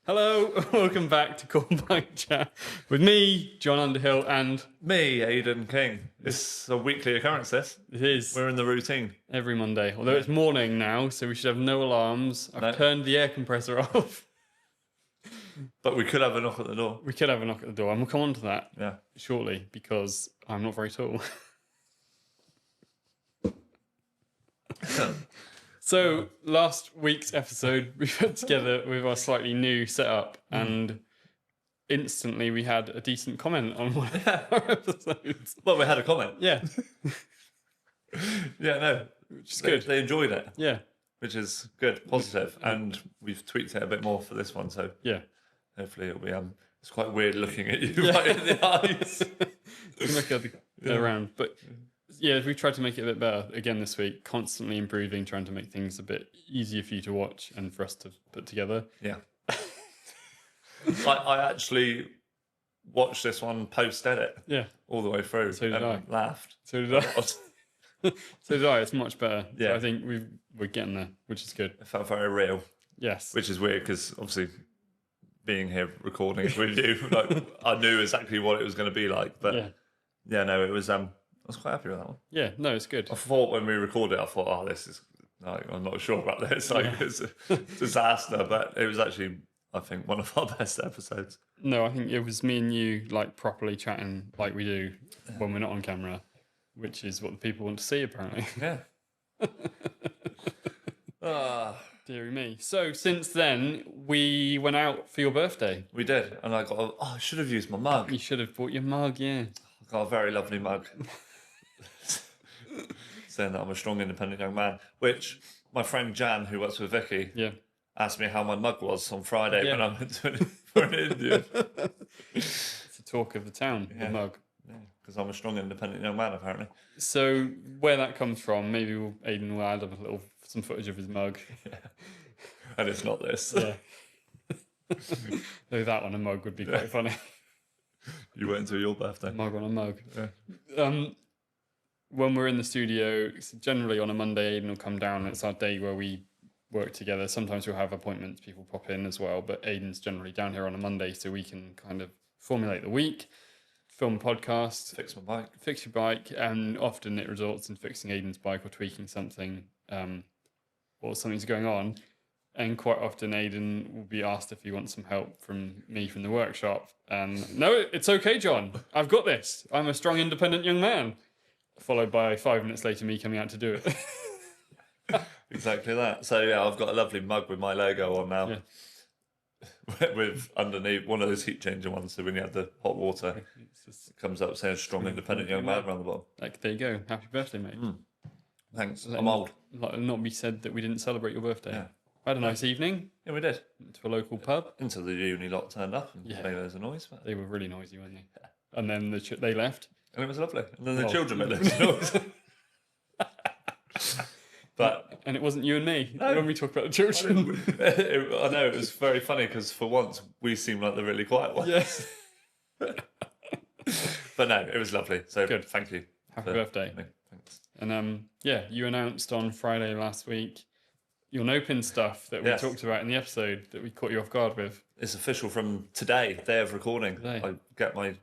Hello, welcome back to Call Bike Chat with me, John Underhill, and Me, Aidan King. It's a weekly occurrence, this. it is We're in the routine. every Monday. Although it's morning now, so we should have no alarms. I've turned the air compressor off. But we could have a knock at the door. We could have a knock at the door, and we'll come on to that Yeah. shortly because I'm not very tall. So last week's episode we put together with our slightly new setup, and instantly we had a decent comment on one of our episodes. Well, we had a comment. Yeah, Yeah, no. which is good. They enjoyed it, Yeah, which is good, positive. And we've tweaked it a bit more for this one, so yeah. hopefully it'll be... It's quite weird looking at you right in the eyes. You can make it around, but yeah, we've tried to make it a bit better again this week. Constantly improving, trying to make things a bit easier for you to watch and for us to put together. Yeah. I actually watched this one post-edit Yeah, all the way through So did and laughed. so did I. So did I. It's much better. Yeah. So I think we're getting there, which is good. It felt very real. Yes. Which is weird because obviously being here recording with you, like I knew exactly what it was going to be like. But yeah, no, it was. I was quite happy with that one. Yeah. No, it's good. I thought when we recorded, I thought, oh, this is. Like, I'm not sure about this. Like it's a disaster, but it was actually, I think, one of our best episodes. No, I think it was me and you like properly chatting like we do when we're not on camera, which is what the people want to see apparently. Yeah. Deary me. So since then, we went out for your birthday. We did, and I got. I should have used my mug. You should have bought your mug, yeah. I got a very lovely mug. Saying that I'm a strong, independent young man, which my friend Jan, who works with Vicky, asked me how my mug was on Friday when I went for an interview. It's the talk of the town, the mug. Because I'm a strong, independent young man, apparently. So where that comes from, maybe Aidan will add up some footage of his mug. Yeah. And it's not this. Yeah. Though that on a mug would be quite funny. You went to your birthday. Mug on a mug. Yeah. When we're in the studio, generally on a Monday, Aidan will come down. It's our day where we work together. Sometimes we'll have appointments, people pop in as well. But Aidan's generally down here on a Monday, so we can kind of formulate the week, film a podcast, Fix my bike. fix your bike, and often it results in fixing Aidan's bike or tweaking something, or something's going on. And quite often Aidan will be asked if he wants some help from me from the workshop. And no, it's okay, John. I've got this. I'm a strong, independent young man. Followed by 5 minutes later me coming out to do it. Exactly that. So yeah, I've got a lovely mug with my logo on now. Yeah. With underneath one of those heat changer ones, so when you have the hot water, it comes up saying strong, independent young man around the bottom. Like, there you go. Happy birthday, mate. Thanks. I'm old. Let it not be said that we didn't celebrate your birthday. Yeah. I had a nice evening. Yeah, we did. To a local pub. Until the uni lot turned up and made loads of noise. But... They were really noisy, weren't they? And then they left. And it was lovely. And then the children made loads of noise. But and it wasn't you and me when we talk about the children. I know, it was very funny because for once we seemed like the really quiet ones. Yes. But no, it was lovely. So Good. Thank you. Happy birthday. Thanks. And you announced on Friday last week your no-pin stuff that we talked about in the episode that we caught you off guard with. It's official from today, day of recording. Today. I get my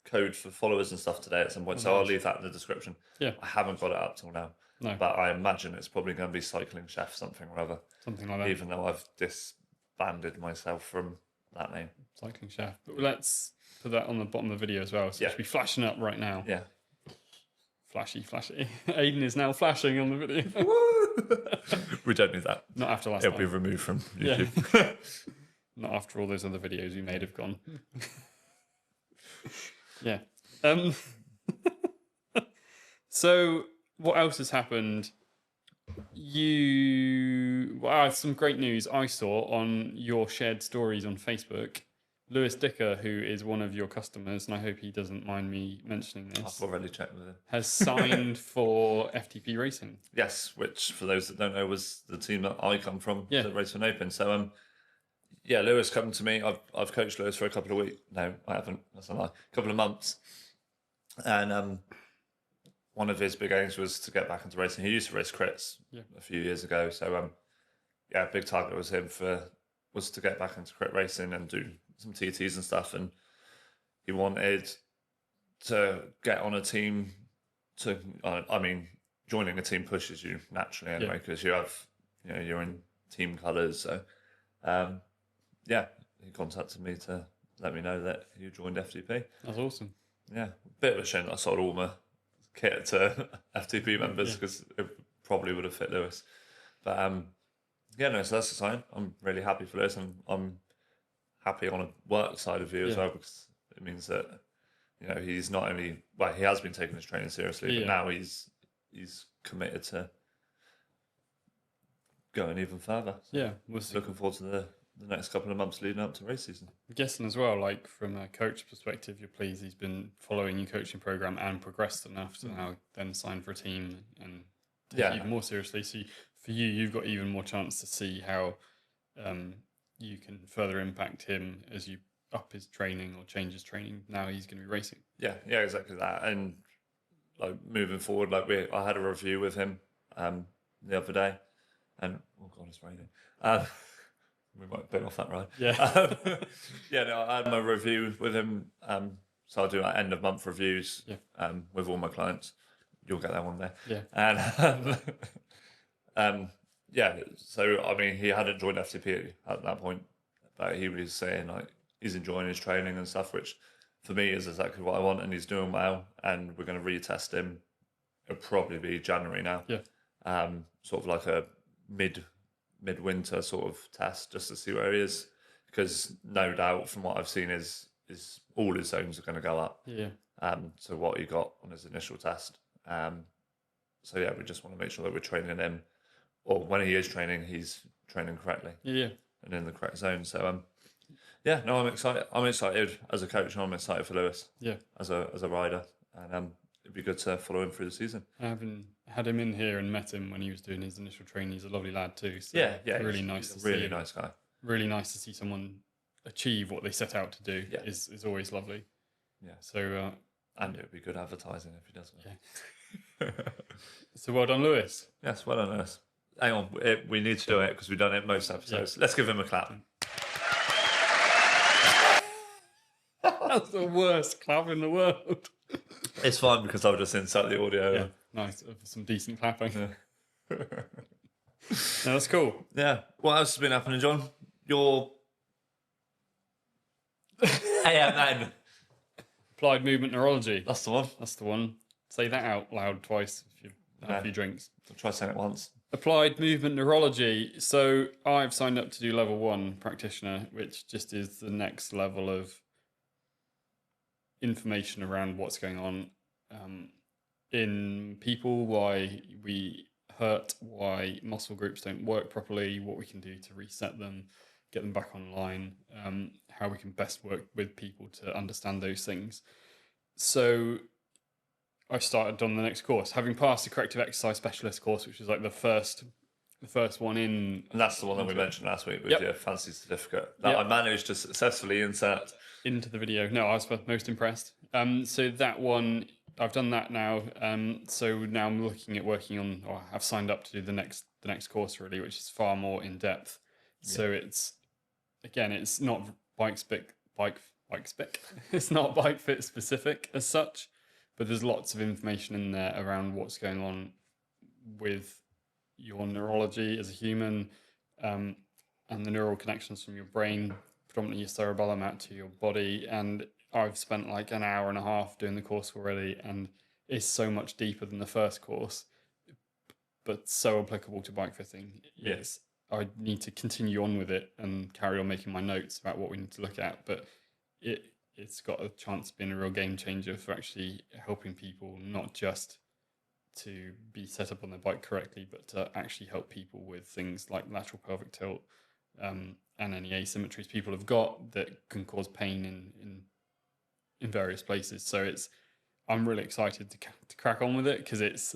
code for followers and stuff today at some point, so I'll leave that in the description. Yeah. I haven't got it up till now. No. But I imagine it's probably going to be Cycling Chef something or other. Something like that. Even though I've disbanded myself from that name. Cycling Chef. But let's put that on the bottom of the video as well. So it should be flashing up right now. Yeah. Flashy. Aidan is now flashing on the video. We don't need that. Not after last It'll time. be removed from YouTube. Yeah. Not after all those other videos we made have gone. Yeah. So what else has happened? Some great news I saw on your shared stories on Facebook. Lewis Dicker, who is one of your customers, and I hope he doesn't mind me mentioning this, I've already checked with him. has signed for FTP Racing. Yes, which for those that don't know was the team that I come from that race for Open. So Lewis come to me. I've coached Lewis for a couple of weeks. No, I haven't. That's a lie. A couple of months. And one of his big aims was to get back into racing. He used to race crits a few years ago. So big target was him for was to get back into crit racing and do some TTs and stuff, and he wanted to get on a team. I mean, joining a team pushes you naturally anyway, because you have, you're in team colours. So, he contacted me to let me know that you joined FTP. That's awesome. Yeah, bit of a shame that I sold all my kit to FTP members, because it probably would have fit Lewis. But so that's exciting. I'm really happy for Lewis, and I'm happy on a work side of view as well, because it means that he's not only, he has been taking his training seriously, but now he's committed to going even further. So we'll looking forward to the next couple of months leading up to race season. I'm guessing as well, like from a coach perspective, you're pleased he's been following your coaching program and progressed enough to now then sign for a team and take it even more seriously. So for you, you've got even more chance to see how you can further impact him as you up his training or change his training. Now he's going to be racing. Yeah, exactly that. And like moving forward, I had a review with him the other day, and oh god, it's raining. We might bit off that ride. I had my review with him. So I'll do end of month reviews with all my clients. You'll get that one there. Yeah. And so I mean, he hadn't joined FTP at that point, but he was saying like he's enjoying his training and stuff, which for me is exactly what I want, and he's doing well. And we're going to retest him. It'll probably be January now. Yeah. Sort of like a midwinter sort of test, just to see where he is, because no doubt from what I've seen is all his zones are going to go up. Yeah. So what he got on his initial test. We just want to make sure that we're training him, or when he is training, he's training correctly. Yeah. And in the correct zone. So I'm excited. I'm excited as a coach, and I'm excited for Lewis. Yeah. As a rider, and it'd be good to follow him through the season. I haven't had him in here and met him when he was doing his initial training. He's a lovely lad too. So it's really nice to see. Really nice guy. Really nice to see someone achieve what they set out to do. Yeah. Is always lovely. Yeah. So and it would be good advertising if he does it. Yeah. So well done, Lewis. Yes, well done, Lewis. Hang on, we need to do it because we've done it most episodes. Yeah. Let's give him a clap. That's the worst clap in the world. It's fine because I'll just insert the audio. Yeah, nice. Some decent clapping. Yeah. No, that's cool. Yeah. What else has been happening, John? Your AMN. Applied Movement Neurology. That's the one. That's the one. Say that out loud twice if you've had a few drinks. I'll try saying it once. Applied Movement Neurology. So I've signed up to do level 1 practitioner, which just is the next level of information around what's going on in people, why we hurt, why muscle groups don't work properly, what we can do to reset them, get them back online, how we can best work with people to understand those things. So I started on the next course, having passed the corrective exercise specialist course, which is like the first one in. And that's the one that we mentioned last week with your fancy certificate that I managed to successfully insert into the video. No, I was most impressed. So that one, I've done that now. So now I'm looking at working on, or I've signed up to do the next course really, which is far more in depth. So it's not bike spec. It's not bike fit specific as such, but there's lots of information in there around what's going on with your neurology as a human, and the neural connections from your brain, predominantly your cerebellum, out to your body. And I've spent like an hour and a half doing the course already, and it's so much deeper than the first course, but so applicable to bike fitting. Yes, I need to continue on with it and carry on making my notes about what we need to look at, but it's got a chance of being a real game changer for actually helping people, not just to be set up on their bike correctly, but to actually help people with things like lateral pelvic tilt, and any asymmetries people have got that can cause pain in various places. So I'm really excited to crack on with it, because it's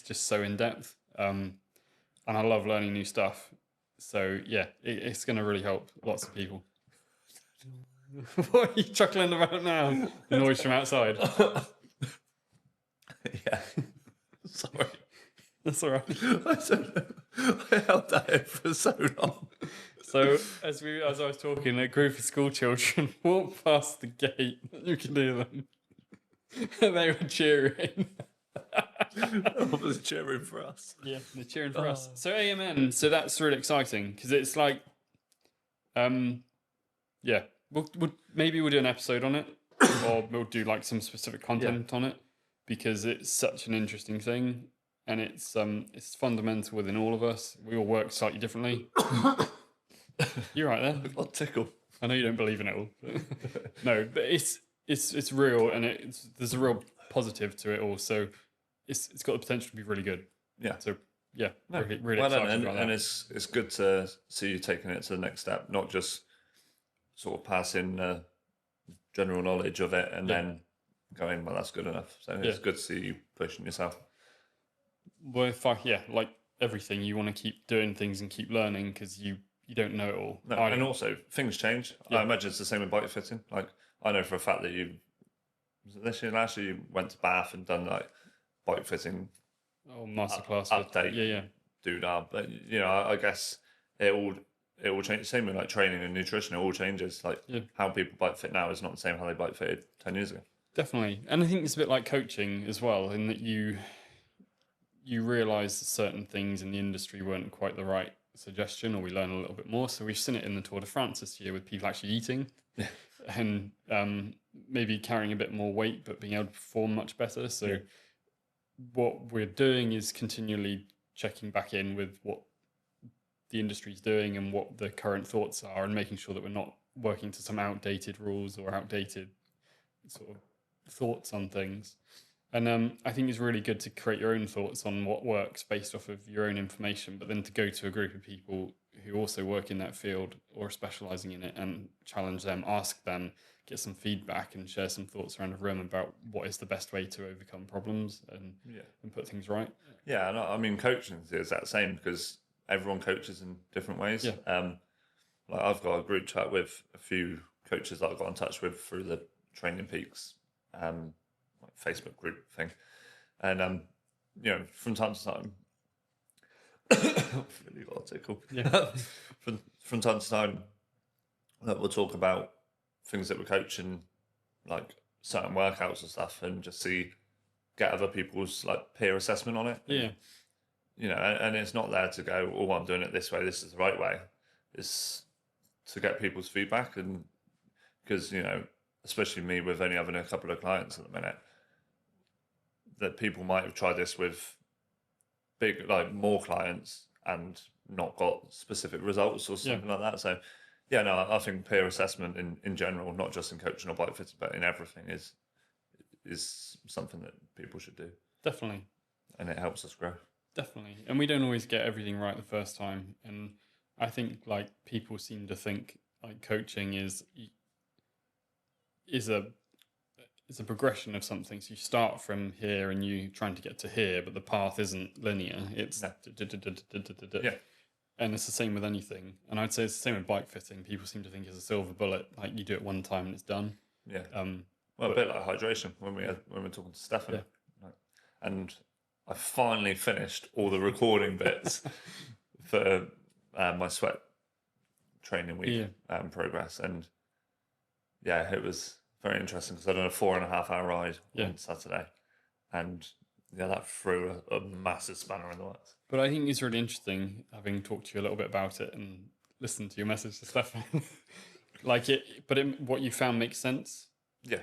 just so in depth, and I love learning new stuff. So yeah, it's going to really help lots of people. What are you chuckling about now? The noise from outside. Yeah. Sorry. That's all right. I held that in for so long. So as I was talking, a group of school children walked past the gate. You can hear them. And they were cheering. Was cheering for us. Yeah, they're cheering for us. So AMN. So that's really exciting because it's like, yeah, maybe we'll do an episode on it, or we'll do like some specific content on it because it's such an interesting thing, and it's fundamental within all of us. We all work slightly differently. You're right there. I'll tickle. I know you don't believe in it all. No, but it's real, and there's a real positive to it all. So it's got the potential to be really good. Yeah. So yeah, no, really excited about that. And it's good to see you taking it to the next step, not just sort of passing general knowledge of it and then going, well, that's good enough. So it's good to see you pushing yourself. Well, like everything, you want to keep doing things and keep learning because you don't know it all. No, and also things change. I imagine it's the same with bike fitting. Like I know for a fact that last year you went to Bath and done like bike fitting masterclass update. But you know, I guess it will change. Same with like training and nutrition. It all changes. Like how people bike fit now is not the same how they bike fitted 10 years ago. Definitely, and I think it's a bit like coaching as well, in that you realise that certain things in the industry weren't quite the right suggestion, or we learn a little bit more. So we've seen it in the Tour de France this year with people actually eating and maybe carrying a bit more weight, but being able to perform much better. So what we're doing is continually checking back in with what the industry's doing and what the current thoughts are, and making sure that we're not working to some outdated rules or outdated sort of thoughts on things. And I think it's really good to create your own thoughts on what works based off of your own information, but then to go to a group of people who also work in that field or are specialising in it and challenge them, ask them, get some feedback and share some thoughts around the room about what is the best way to overcome problems and put things right. Yeah, and I mean, coaching is that same because everyone coaches in different ways. Yeah. Like I've got a group chat with a few coaches that I've got in touch with through the Training Peaks like Facebook group thing, and you know, from time to time, I've really got a tickle. Yeah. from time to time, we'll talk about things that we're coaching, like certain workouts and stuff, and just get other people's like peer assessment on it. Yeah. You know, and it's not there to go, oh, I'm doing it this way, this is the right way. It's to get people's feedback, and because, you know, especially me with only having a couple of clients at the minute, that people might have tried this with more clients and not got specific results or something like that. So, yeah, no, I think peer assessment in general, not just in coaching or bike fitting, but in everything is something that people should do. Definitely. And it helps us grow. Definitely. And we don't always get everything right the first time. And I think like people seem to think like coaching is a progression of something. So you start from here and you trying to get to here, but the path isn't linear. It's and it's the same with anything. And I'd say it's the same with bike fitting. People seem to think it's a silver bullet, like you do it one time and it's done. Yeah. Well, a bit like hydration when we were talking to Stefan, and I finally finished all the recording bits for my sweat training week progress, and it was very interesting because I done a 4.5 hour ride on Saturday, and that threw a massive spanner in the works. But I think it's really interesting having talked to you a little bit about it and listened to your message to Stefan. What you found makes sense. Yeah,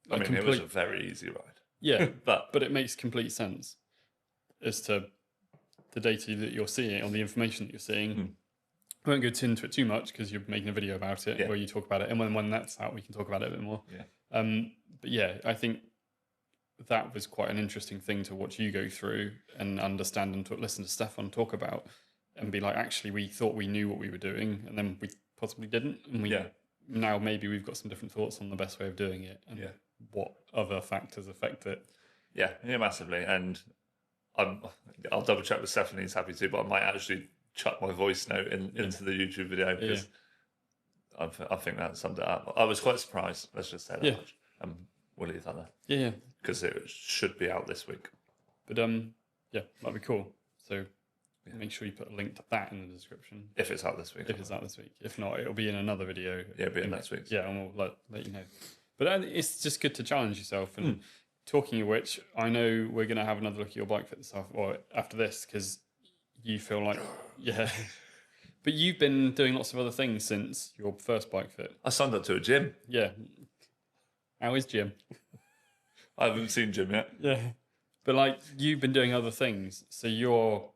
I mean, it was a very easy ride. Yeah, but it makes complete sense as to the data that you're seeing, on the information that you're seeing. I won't go into it too much because you're making a video about it where you talk about it, and when that's out, we can talk about it a bit more. But I think that was quite an interesting thing to watch you go through and understand and listen to Stefan talk about, and be like, actually, we thought we knew what we were doing, and then we possibly didn't, and now maybe we've got some different thoughts on the best way of doing it, and what other factors affect it. Yeah, massively. And I'll double check with Stefan, he's happy to, but I might actually chuck my voice note into the YouTube video because I think that summed it up. I was quite surprised, let's just say that much. We'll leave that there. Yeah. Because it should be out this week. But that'd be cool. So make sure you put a link to that in the description. If it's out this week. If it's out this week. If not, it'll be in another video. Yeah, it'll be in next week. Yeah, and we'll let you know. But it's just good to challenge yourself. And talking of which, I know we're going to have another look at your bike fit after this, because you feel like, yeah. But you've been doing lots of other things since your first bike fit. I signed up to a gym. Yeah. How is Jim? I haven't seen Jim yet. Yeah. But like, you've been doing other things, so your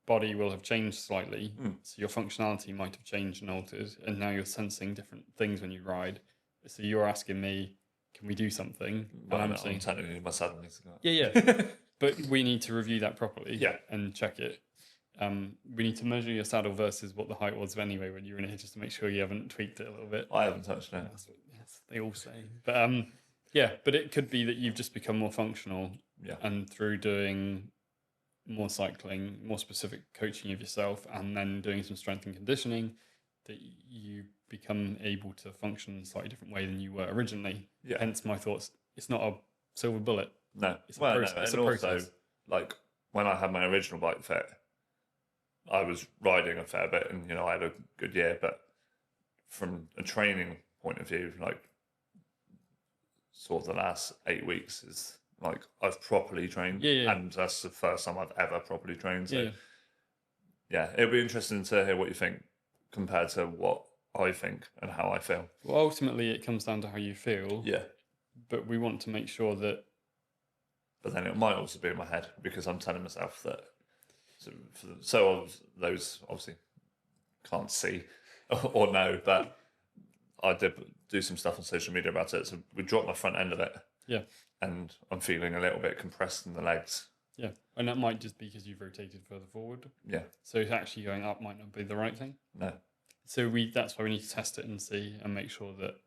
body will have changed slightly. So your functionality might have changed and altered, and now you're sensing different things when you ride. So you're asking me, can we do something? Well, I'm telling you, my saddle needs to go up. Yeah. But we need to review that properly. Yeah. And check it. We need to measure your saddle versus what the height was anyway when you were in here, just to make sure you haven't tweaked it a little bit. I haven't touched it. That's what they all say. But yeah, but it could be that you've just become more functional. Yeah. And through doing more cycling, more specific coaching of yourself, and then doing some strength and conditioning, that you become able to function in a slightly different way than you were originally. Yeah. Hence my thoughts. It's not a silver bullet. No. It's a process. No. It's And a also, process. like, when I had my original bike fit, I was riding a fair bit, and I had a good year. But from a training point of view, like, sort of the last 8 weeks is like I've properly trained, and that's the first time I've ever properly trained. So yeah, it'll be interesting to hear what you think compared to what I think and how I feel. Well, ultimately, it comes down to how you feel. Yeah. But we want to make sure that. But then it might also be in my head, because I'm telling myself that. So those obviously can't see or know, but I did do some stuff on social media about it. So we dropped my front end of it. Yeah. And I'm feeling a little bit compressed in the legs. Yeah. And that might just be because you've rotated further forward. Yeah. So actually going up might not be the right thing. No. So that's why we need to test it and see and make sure that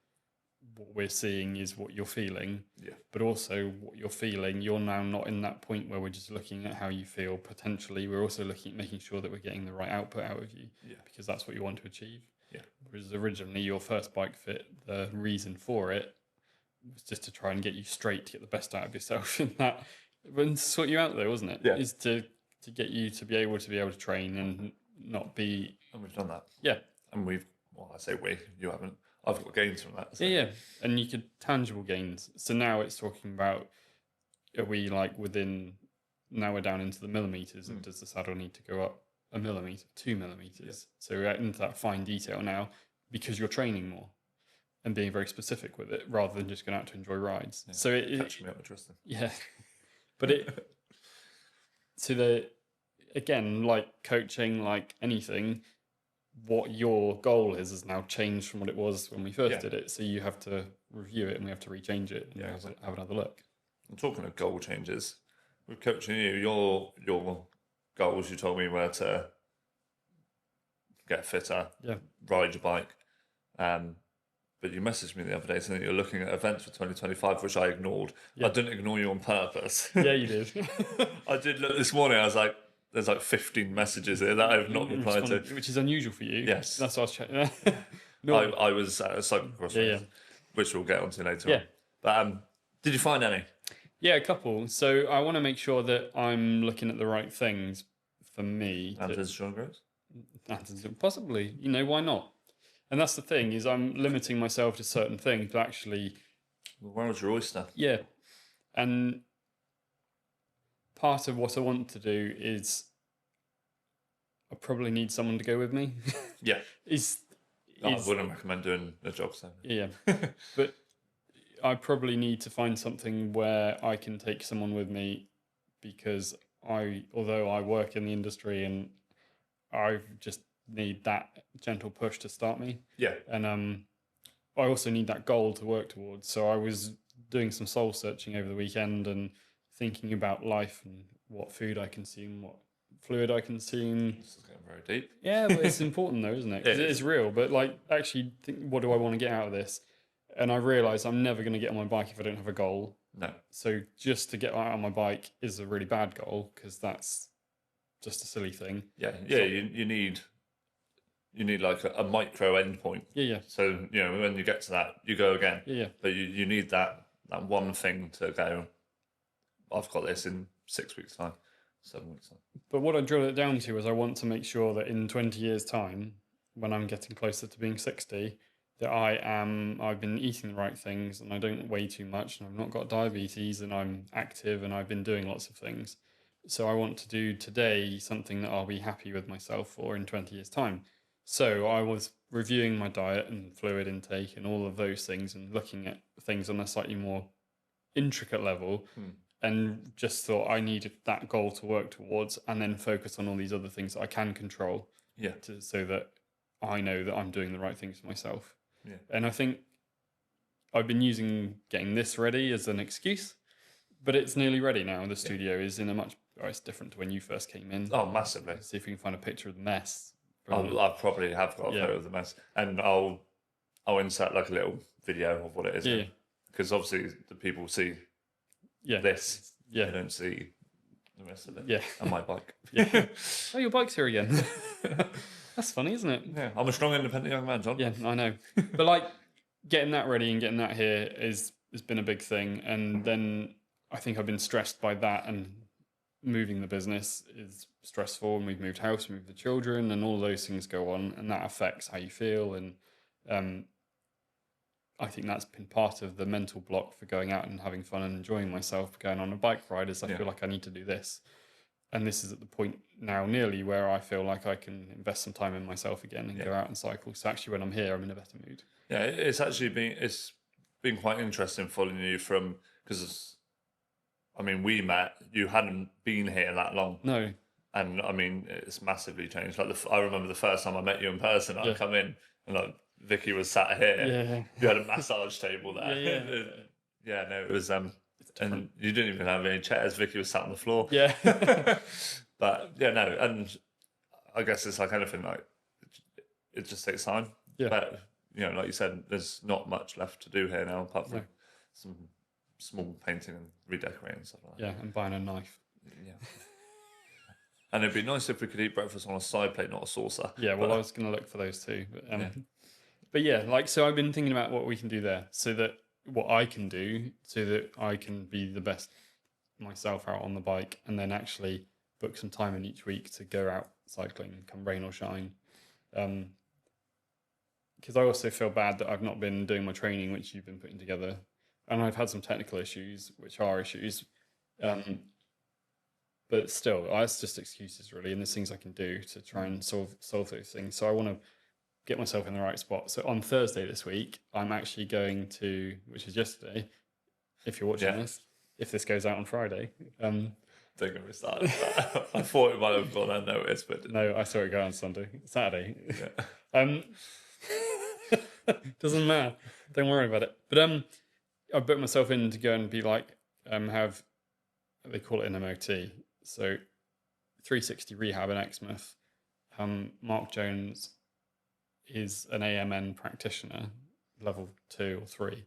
what we're seeing is what you're feeling. Yeah. But also what you're feeling, you're now not in that point where we're just looking at how you feel. Potentially, we're also looking at making sure that we're getting the right output out of you. Yeah. Because that's what you want to achieve. Yeah. Whereas originally your first bike fit, the reason for it was just to try and get you straight, to get the best out of yourself in that, and sort you out there, wasn't it? Yeah. Is to get you to be able to train and not be. And we've done that. Yeah. And I say we, you haven't. I've got gains from that. So. Yeah. And you could tangible gains. So now it's talking about, are we like within, now we're down into the millimeters, and does the saddle need to go up 1 millimeter, 2 millimeters? Yeah. So we're into that fine detail now, because you're training more and being very specific with it, rather than just going out to enjoy rides. Yeah. So catch me up with Tristan. Yeah. But again, like coaching, like anything, what your goal is has now changed from what it was when we first did it. So you have to review it, and we have to rechange it, and have another look. I'm talking of goal changes. With coaching you, your goals, you told me, were to get fitter, ride your bike. But you messaged me the other day saying that you're looking at events for 2025, which I ignored. I didn't ignore you on purpose. Yeah, you did. I did look this morning. I was like, there's like 15 messages here that I've not replied to. Which is unusual for you. Yes. That's what I was checking. No. I was at a cyclocross race, which we'll get onto later on. But did you find any? Yeah, a couple. So I want to make sure that I'm looking at the right things for me. And as Jon grows? Possibly. Why not? And that's the thing, is I'm limiting myself to certain things, but actually... Well, where was your oyster? Yeah. And part of what I want to do is I probably need someone to go with me. Yeah. I wouldn't recommend doing a jog so. Yeah. But I probably need to find something where I can take someone with me, because although I work in the industry, and I just need that gentle push to start me. Yeah. And I also need that goal to work towards. So I was doing some soul searching over the weekend and thinking about life and what food I consume, what fluid I consume. This is getting very deep. Yeah, but it's important though, isn't it? Because it is real. But like, actually, what do I want to get out of this? And I realised I'm never going to get on my bike if I don't have a goal. No. So just to get out on my bike is a really bad goal, because that's just a silly thing. Yeah. You need like a micro endpoint. Yeah. So, when you get to that, you go again. Yeah. But you need that one thing to go, I've got this in 6 weeks' time. 7 weeks. But what I drill it down to is I want to make sure that in 20 years' time, when I'm getting closer to being 60, that I've been eating the right things and I don't weigh too much and I've not got diabetes and I'm active and I've been doing lots of things. So I want to do today something that I'll be happy with myself for in 20 years' time. So I was reviewing my diet and fluid intake and all of those things and looking at things on a slightly more intricate level, and just thought I needed that goal to work towards and then focus on all these other things that I can control, so that I know that I'm doing the right things for myself. And I think I've been using getting this ready as an excuse, but it's nearly ready now. The studio is in a much... it's different to when you first came in. Oh, massively. See if we can find a picture of the mess. I probably have got a photo of the mess, and I'll insert like a little video of what it is. Because obviously the people see this. They don't see the rest of it. And my bike. Oh, your bike's here again. That's funny, isn't it? Yeah, I'm a strong, independent young man, John. Yeah, I know. But like getting that ready and getting that here has been a big thing. And then I think I've been stressed by that, and moving the business is stressful, and we've moved house, moved the children, and all those things go on, and that affects how you feel. And I think that's been part of the mental block for going out and having fun and enjoying myself, going on a bike ride, is I feel like I need to do this. And this is at the point now nearly where I feel like I can invest some time in myself again and go out and cycle. So actually when I'm here, I'm in a better mood. Yeah, it's been quite interesting following you from, because I mean, we met, you hadn't been here that long. No. And I mean, it's massively changed. Like I remember the first time I met you in person, I'd come in and like Vicky was sat here. You had a massage table there. No, it was and you didn't even have any chairs. Vicky was sat on the floor. But and I guess it's like anything, like it just takes time. But like you said, there's not much left to do here now apart from some small painting and redecorating and stuff like that. And buying a knife. And it'd be nice if we could eat breakfast on a side plate, not a saucer. I was going to look for those too. But so I've been thinking about what we can do there, what I can do so that I can be the best myself out on the bike, and then actually book some time in each week to go out cycling, come rain or shine. Because I also feel bad that I've not been doing my training, which you've been putting together. And I've had some technical issues, which are issues. But still, it's just excuses really, and there's things I can do to try and solve those things. So I want to get myself in the right spot. So on Thursday this week, I'm actually going to, which is yesterday, if you're watching this, if this goes out on Friday. Don't get me started. I thought it might have gone unnoticed, but no, I saw it go on Saturday. Doesn't matter. Don't worry about it. But I booked myself in to go and be like, have, they call it an MOT. So 360 rehab in Exmouth. Mark Jones is an AMN practitioner, level 2 or 3.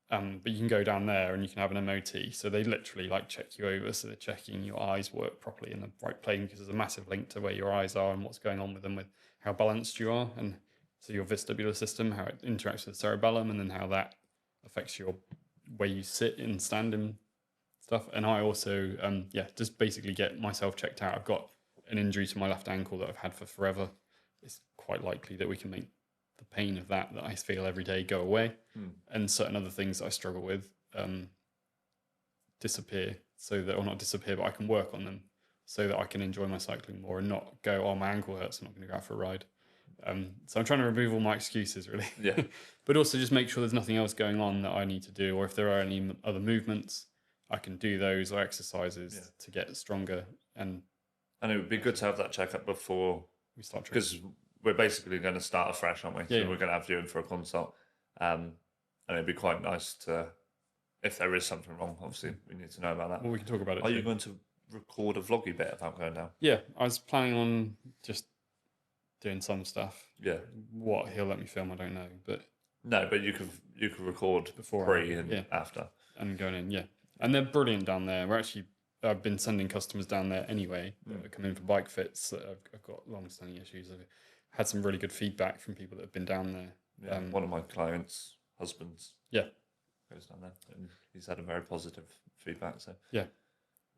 But you can go down there and you can have an MOT. So they literally like check you over. So they're checking your eyes work properly in the right plane, because there's a massive link to where your eyes are and what's going on with them, with how balanced you are. And so your vestibular system, how it interacts with the cerebellum, and then how that affects your way you sit and stand and stuff. And I also, just basically get myself checked out. I've got an injury to my left ankle that I've had for forever. It's quite likely that we can make the pain of that I feel every day go away, and certain other things that I struggle with disappear, or not disappear, but I can work on them so that I can enjoy my cycling more and not go, oh, my ankle hurts, I'm not going to go out for a ride. So I'm trying to remove all my excuses really, but also just make sure there's nothing else going on that I need to do, or if there are any other movements, I can do those, or exercises to get stronger. And it would be good to have that checkup before we start training, because we're basically going to start afresh, aren't we? So we're going to have you in for a consult. And it'd be quite nice to, if there is something wrong, obviously we need to know about that. Well, we can talk about it. Are you going to record a vloggy bit about going down? Yeah, I was planning on just doing some stuff. Yeah. What he'll let me film, I don't know. But no, but you could record before, pre, and after. And going in, And they're brilliant down there. I've been sending customers down there anyway that come in for bike fits that I've got long-standing issues. I've had some really good feedback from people that have been down there. Yeah, one of my clients' husbands goes down there, and he's had a very positive feedback. So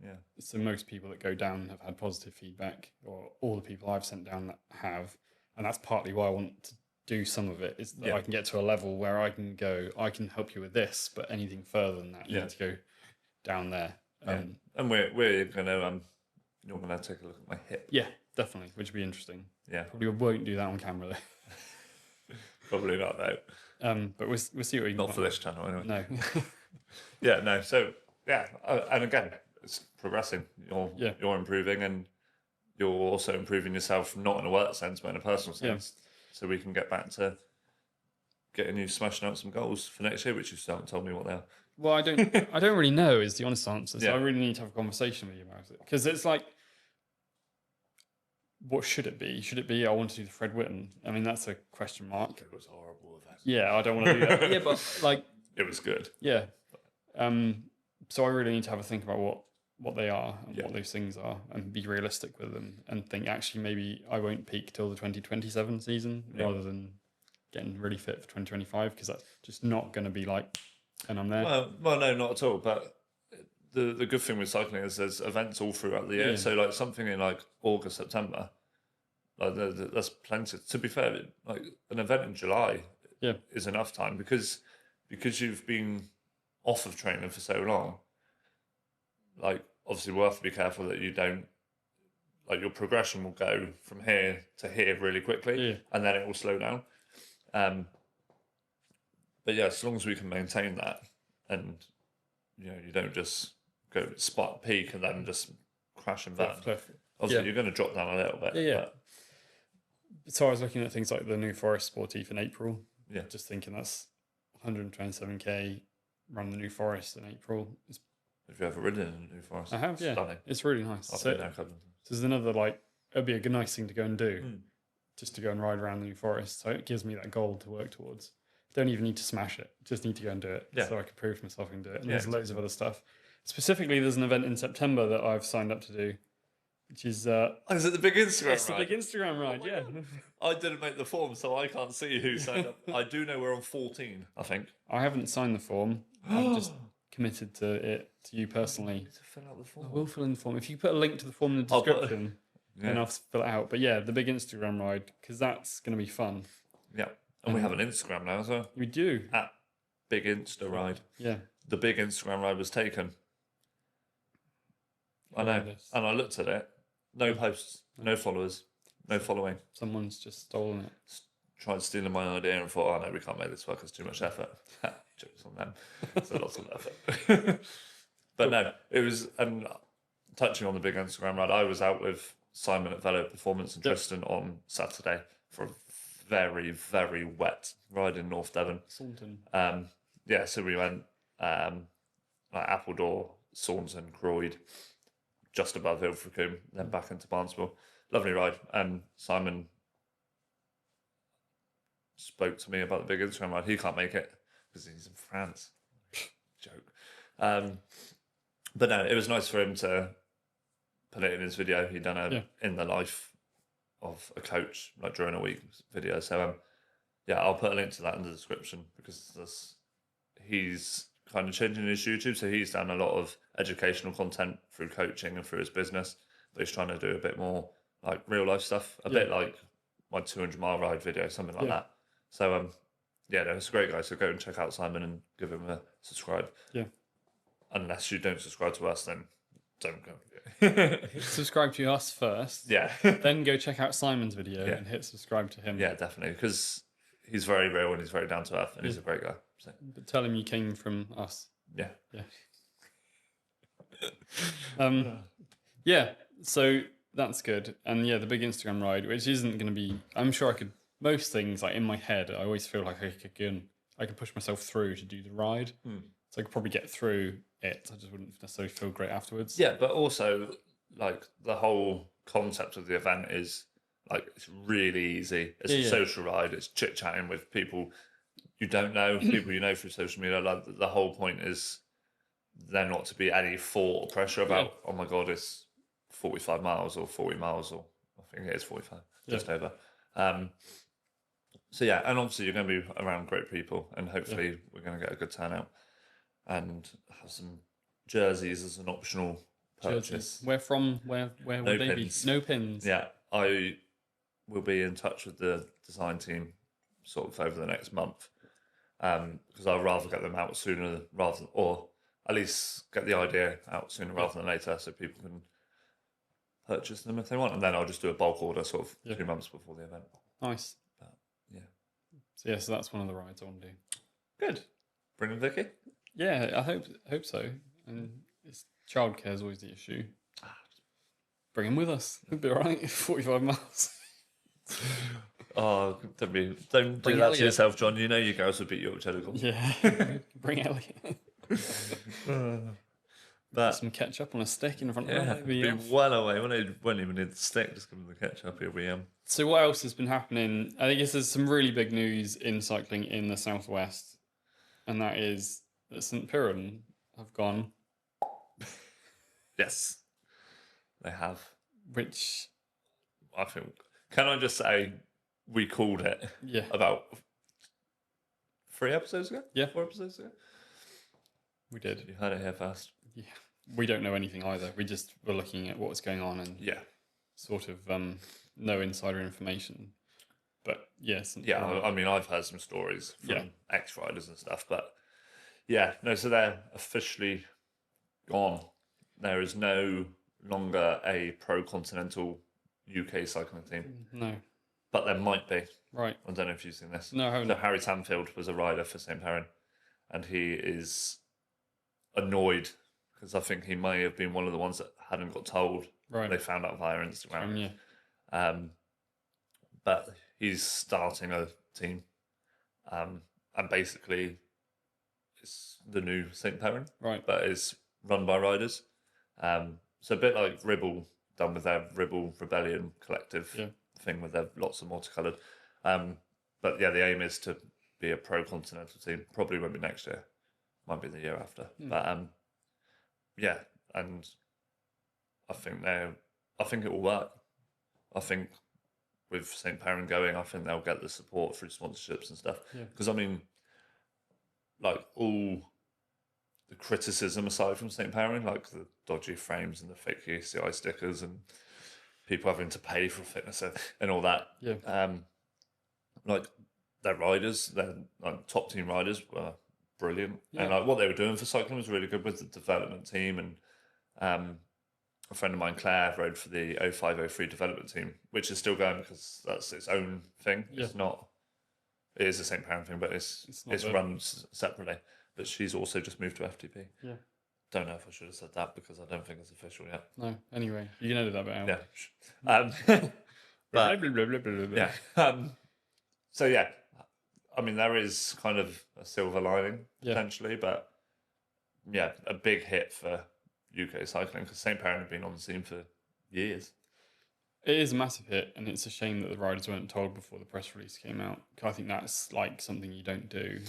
Yeah. So most people that go down have had positive feedback, or all the people I've sent down that have, and that's partly why I want to do some of it, is that I can get to a level where I can go, I can help you with this, but anything further than that, you need to go down there. And we're gonna you're gonna take a look at my hip. Yeah, definitely, which would be interesting. Yeah, probably won't do that on camera though. Probably not though. But we'll see what we can. Not for this channel anyway. No. Yeah, no. So yeah, and again, it's progressing. You're improving, and you're also improving yourself, not in a work sense, but in a personal sense. So we can get back to getting you smashing out some goals for next year, which you still haven't told me what they are. Well, I don't really know is the honest answer. So I really need to have a conversation with you about it, because it's like, what should it be? Should it be I want to do the Fred Whitten? I mean, that's a question mark. It was horrible. Yeah, I don't want to do that. Yeah, but like, it was good. Yeah. So I really need to have a think about what they are and what those things are, and be realistic with them, and think actually maybe I won't peak till the 2027 season rather than getting really fit for 2025, because that's just not going to be like, and I'm there. Well, no, not at all. But the good thing with cycling is there's events all throughout the year. Yeah. So like something in like August, September, like that's plenty. To be fair, like an event in July is enough time, because you've been off of training for so long. Like obviously we'll have to be careful that you don't, like your progression will go from here to here really quickly, and then it will slow down. But yeah, as long as we can maintain that, and you don't just go spot peak and then just crash and burn. Obviously, you're going to drop down a little bit. Yeah. So I was looking at things like the New Forest Sportif in April. Yeah. Just thinking that's 127k, run the New Forest in April. Have you ever ridden in the New Forest? I have, yeah. Stunning. It's really nice. I've been there a couple of times. So there's another, it'd be a good nice thing to go and do, just to go and ride around the New Forest. So it gives me that goal to work towards. Don't even need to smash it. Just need to go and do it. So I can prove to myself I can do it. And there's loads of other stuff. Specifically, there's an event in September that I've signed up to do, which is... is it the big Instagram ride? It's the big Instagram ride, yeah. I didn't make the form, so I can't see who signed up. I do know we're on 14, I think. I haven't signed the form. I've just committed to it, to you personally. To fill out the form. I will fill in the form. If you put a link to the form in the description, then I'll fill it out. But yeah, the big Instagram ride, because that's going to be fun. Yeah. And we have an Instagram now as well. We do. At Big Insta Ride. Yeah. The big Instagram ride was taken. I know. And I looked at it. No posts, no followers, no following. Someone's just stolen it. Tried stealing my idea and thought, oh no, we can't make this work, it's too much effort. Jokes on them. It's a lot of effort. But no, it was, and touching on the big Instagram ride, I was out with Simon at Velo Performance and Tristan on Saturday for a very, very wet ride in North Devon. Saunton. So we went like Appledore, Saunton, Croyd, just above Ilfracombe, then back into Barnstable. Lovely ride. And Simon spoke to me about the big Instagram ride. He can't make it because he's in France. Joke. But no, it was nice for him to put it in his video. He'd done a in the life of a coach, like during a week video. So I'll put a link to that in the description, because he's kind of changing his YouTube. So he's done a lot of educational content through coaching and through his business, but he's trying to do a bit more like real life stuff, a bit like my 200-mile ride video, something like that. So it's a great guy. So go and check out Simon and give him a subscribe. Yeah. Unless you don't subscribe to us, then don't go. Subscribe to us first. Yeah. Then go check out Simon's video and hit subscribe to him. Yeah, definitely, because he's very real and he's very down to earth and he's a great guy. So. But tell him you came from us. Yeah. Yeah. So that's good. And the big Instagram ride, which isn't going to be, I'm sure I could, most things like in my head, I always feel like I could push myself through to do the ride. So I could probably get through it. I just wouldn't necessarily feel great afterwards. Yeah, but also like the whole concept of the event is like, it's really easy. It's a social ride. It's chit-chatting with people you don't know, people you know through social media. Like the whole point is there not to be any thought or pressure about, oh my God, it's 45 miles or 40 miles, or I think it is 45, just over. And obviously you're going to be around great people, and hopefully we're going to get a good turnout and have some jerseys as an optional purchase. Where from? Where No would they pins. be? No pins. Yeah, I will be in touch with the design team sort of over the next month, because I'd rather get them out sooner or at least get the idea out sooner rather than later, so people can purchase them if they want, and then I'll just do a bulk order sort of 2 months before the event. Nice. But, yeah. So that's one of the rides I want to do. Good. Bring Vicky. Yeah, I hope so. And childcare is always the issue. Bring him with us. It'll be all right. 45 miles. Oh, don't do that Elliot. to yourself, John. You know your girls would beat you at Chedigal. Yeah. Bring Elliot. But some ketchup on a stick in front of him. Be well away. Won't even need the stick. Just give him the ketchup. He'll be So what else has been happening? I guess there's some really big news in cycling in the southwest, and that is that St Piran have gone. Yes, they have. Which I think. Can I just say we called it? Yeah. About 3 episodes ago. Yeah. 4 episodes ago. We did. You heard it here first. Yeah. We don't know anything either. We just were looking at what was going on and sort of no insider information. But yes. Yeah, I mean, I've heard some stories from ex-riders and stuff, but so they're officially gone. There is no longer a pro-continental UK cycling team. No. But there might be. Right. I don't know if you've seen this. No, I haven't. So Harry Tanfield was a rider for St Piran, and he is annoyed because I think he may have been one of the ones that hadn't got told. Right. They found out via Instagram. Yeah. But he's starting a team, and basically it's the new St Piran, right? But it's run by riders. So a bit like Ribble done with their Ribble Rebellion collective thing with their lots of multicolored. But yeah, the aim is to be a pro-continental team. Probably won't be next year. Might be the year after. But and I think it will work. I think with St Piran going, I think they'll get the support through sponsorships and stuff. Because I mean, like all the criticism aside from St Piran, like the dodgy frames and the fake UCI stickers and people having to pay for fitness and all that. Yeah. Like their riders, their like top team riders were brilliant, and like what they were doing for cycling was really good with the development team. And a friend of mine, Claire, rode for the 0503 development team, which is still going because that's its own thing. It's not. It is a St Piran thing, but it's run separately. But she's also just moved to FTP. Yeah. Don't know if I should have said that because I don't think it's official yet. No. Anyway, you can edit that bit out. Yeah. But, blah, blah, blah, blah, blah. yeah. So yeah, I mean there is kind of a silver lining potentially, but yeah, a big hit for UK cycling because St Piran have been on the scene for years. It is a massive hit, and it's a shame that the riders weren't told before the press release came out. I think that's like something you don't do.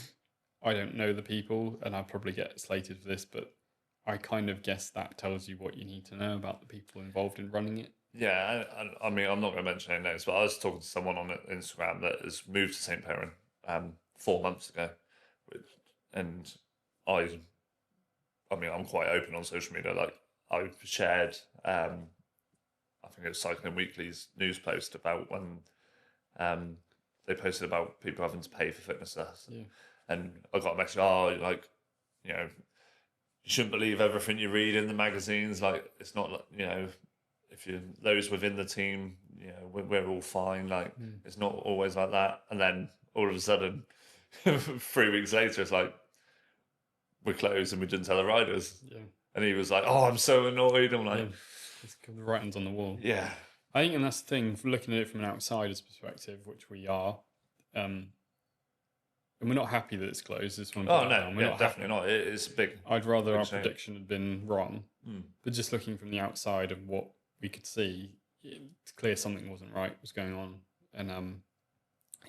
I don't know the people, and I'll probably get slated for this, but I kind of guess that tells you what you need to know about the people involved in running it. Yeah, I mean, I'm not going to mention any names, but I was talking to someone on Instagram that has moved to St Piran 4 months ago, and I mean, I'm quite open on social media. Like, I shared, I think it was Cycling Weekly's news post about when they posted about people having to pay for fitness stuff. Yeah. And I got a message, you know, you shouldn't believe everything you read in the magazines. Like, it's not like, you know, if you're those within the team, you know, we're all fine. Like, it's not always like that. And then all of a sudden, 3 weeks later, it's like, we're closed and we didn't tell the riders. Yeah. And he was like, oh, I'm so annoyed. I'm like, it's the writing's on the wall. Yeah. I think, and that's the thing, looking at it from an outsider's perspective, which we are, and we're not happy that it's closed. Definitely not. It is big. I'd rather our prediction had been wrong. But just looking from the outside of what we could see, it's clear something wasn't right, was going on, and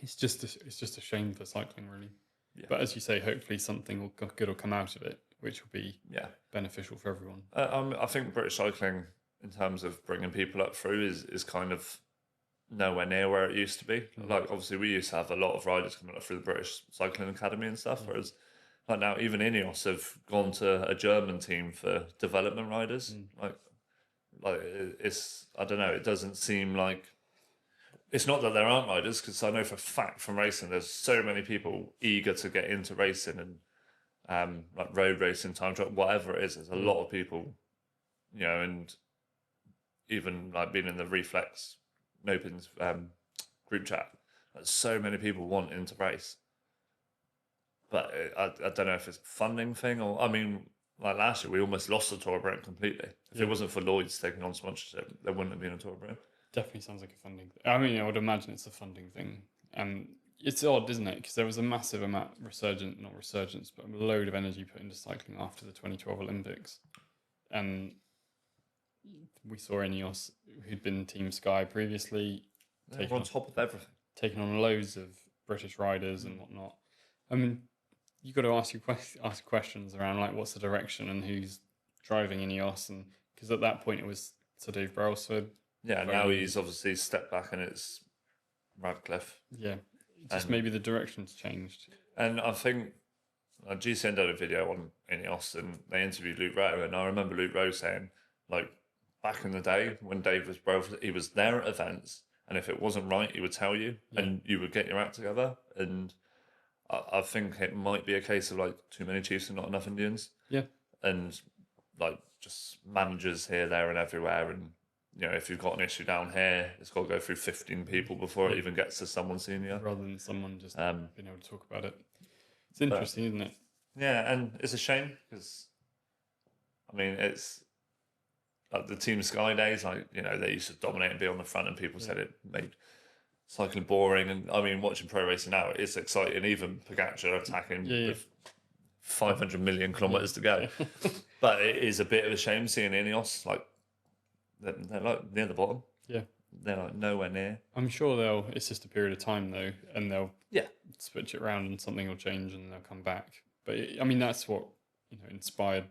it's just a shame for cycling, really. Yeah. But as you say, hopefully something good will come out of it, which will be beneficial for everyone. I think British cycling, in terms of bringing people up through, is kind of nowhere near where it used to be. Like, obviously, we used to have a lot of riders coming up through the British Cycling Academy and stuff, whereas like now, even Ineos have gone to a German team for development riders. Like, like it's I don't know. It doesn't seem like it's not that there aren't riders, because I know for a fact from racing, there's so many people eager to get into racing and like road racing, time trial, whatever it is. There's a lot of people, and even like being in the Reflex Opens group chat, there's so many people wanting to race. But I don't know if it's a funding thing or, I mean, like last year, we almost lost the Tour of Britain completely. If it wasn't for Lloyd's taking on sponsorship, there wouldn't have been a Tour of Britain. Definitely sounds like a funding thing. I mean, I would imagine it's a funding thing. And it's odd, isn't it? Because there was a massive amount, not resurgence, but a load of energy put into cycling after the 2012 Olympics. And we saw Ineos, who'd been Team Sky previously, on top of everything, taking on loads of British riders and whatnot. I mean, you've got to ask questions around like what's the direction and who's driving Ineos, and because at that point it was Sir Dave Brailsford. Yeah, now he's obviously stepped back and it's Radcliffe. Yeah, just maybe the direction's changed. And I think GCN did a video on Ineos and they interviewed Luke Rowe, and I remember Luke Rowe saying, like, back in the day when Dave was Brailsford, he was there at events, and if it wasn't right, he would tell you, and you would get your act together. And I think it might be a case of like too many chiefs and not enough Indians. Yeah, and like just managers here, there, and everywhere, and if you've got an issue down here, it's got to go through 15 people before it even gets to someone senior. Rather than someone just being able to talk about it. It's interesting, isn't it? Yeah, and it's a shame because, I mean, it's like the Team Sky days, like, they used to dominate and be on the front, and people said it made cycling boring. And I mean, watching pro racing now, it's exciting. Even Pogacar attacking with 500 million kilometers to go. But it is a bit of a shame seeing Ineos, like, they're like near the bottom. Yeah. They're like nowhere near. I'm sure it's just a period of time though, and they'll switch it around and something will change and they'll come back. But I mean, that's what, inspired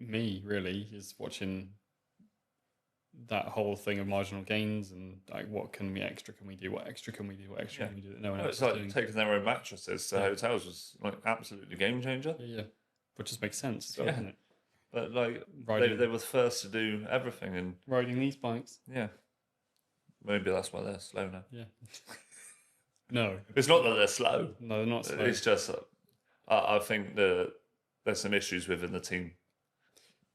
me really, is watching that whole thing of marginal gains and like what extra can we do that no one else is like doing. Taking their own mattresses to hotels was like absolutely game changer. Yeah, which just makes sense as well, doesn't it? But like they were first to do everything, and riding these bikes. Yeah, maybe that's why they're slow now. Yeah. No, it's not that they're slow. No, they're not slow. It's just I think there's some issues within the team.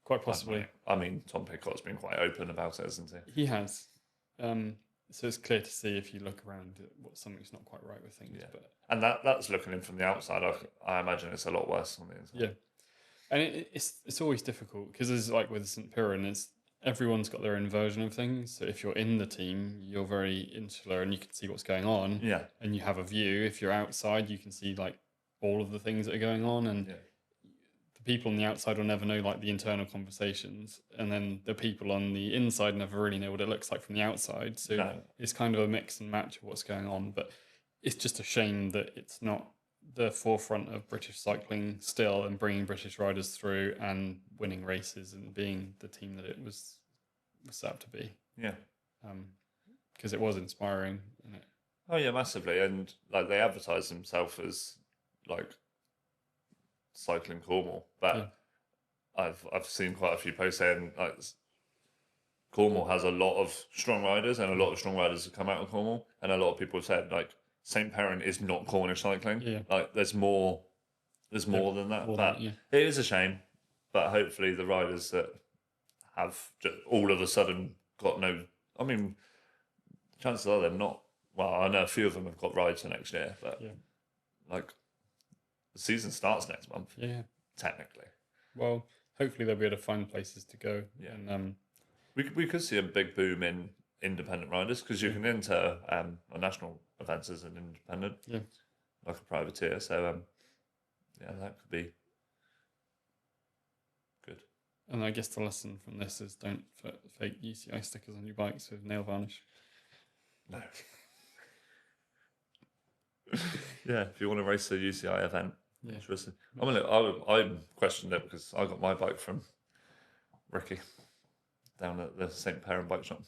Quite possibly. I mean, Tom Pidcock's been quite open about it, hasn't he? He has. So it's clear to see if you look around what something's not quite right with things. Yeah. But and that's looking in from the outside. I imagine it's a lot worse on the inside. Yeah. And it's always difficult because it's like with St. Piran, everyone's got their own version of things. So if you're in the team, you're very insular and you can see what's going on. Yeah. And you have a view. If you're outside, you can see like all of the things that are going on. And the people on the outside will never know like the internal conversations. And then the people on the inside never really know what it looks like from the outside. So it's kind of a mix and match of what's going on. But it's just a shame that it's not the forefront of British cycling still, and bringing British riders through and winning races and being the team that it was set up to be. Yeah. Because it was inspiring. Isn't it? Oh yeah, massively. And like they advertise themselves as like cycling Cornwall, but I've seen quite a few posts saying like Cornwall has a lot of strong riders, and a lot of strong riders have come out of Cornwall, and a lot of people have said like St. Piran is not Cornish cycling. Yeah. Like there's more than that. But it is a shame. But hopefully the riders that have just all of a sudden got no, I mean, chances are they're not. Well, I know a few of them have got rides for next year, but like the season starts next month. Yeah. Technically. Well, hopefully they'll be able to find places to go. Yeah. And we could see a big boom in independent riders, because you can enter a national events as an independent, like a privateer. So that could be good. And I guess the lesson from this is don't put fake UCI stickers on your bikes with nail varnish. No. Yeah, if you want to race a UCI event, interesting. I mean, look, I questioned it because I got my bike from Ricky down at the St. Piran bike shop.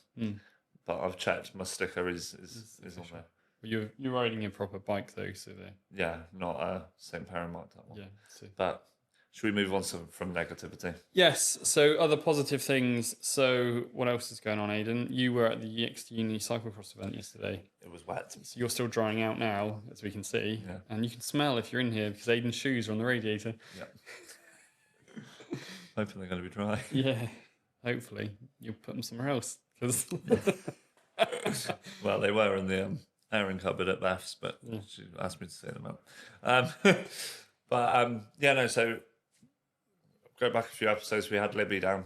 But I've checked, my sticker is on there. Well, you're riding a proper bike though, so not a St. Piran bike, that one. Yeah. But should we move on from negativity? Yes. So other positive things. So what else is going on, Aidan? You were at the Exeter Uni cyclocross event yesterday. It was wet. So you're still drying out now, as we can see. Yeah. And you can smell if you're in here because Aidan's shoes are on the radiator. Yeah. Hoping they're going to be dry. Yeah. Hopefully. You'll put them somewhere else. Cause Well, they were in the airing cupboard at Beth's, but she asked me to take them out. So go back a few episodes, we had Libby down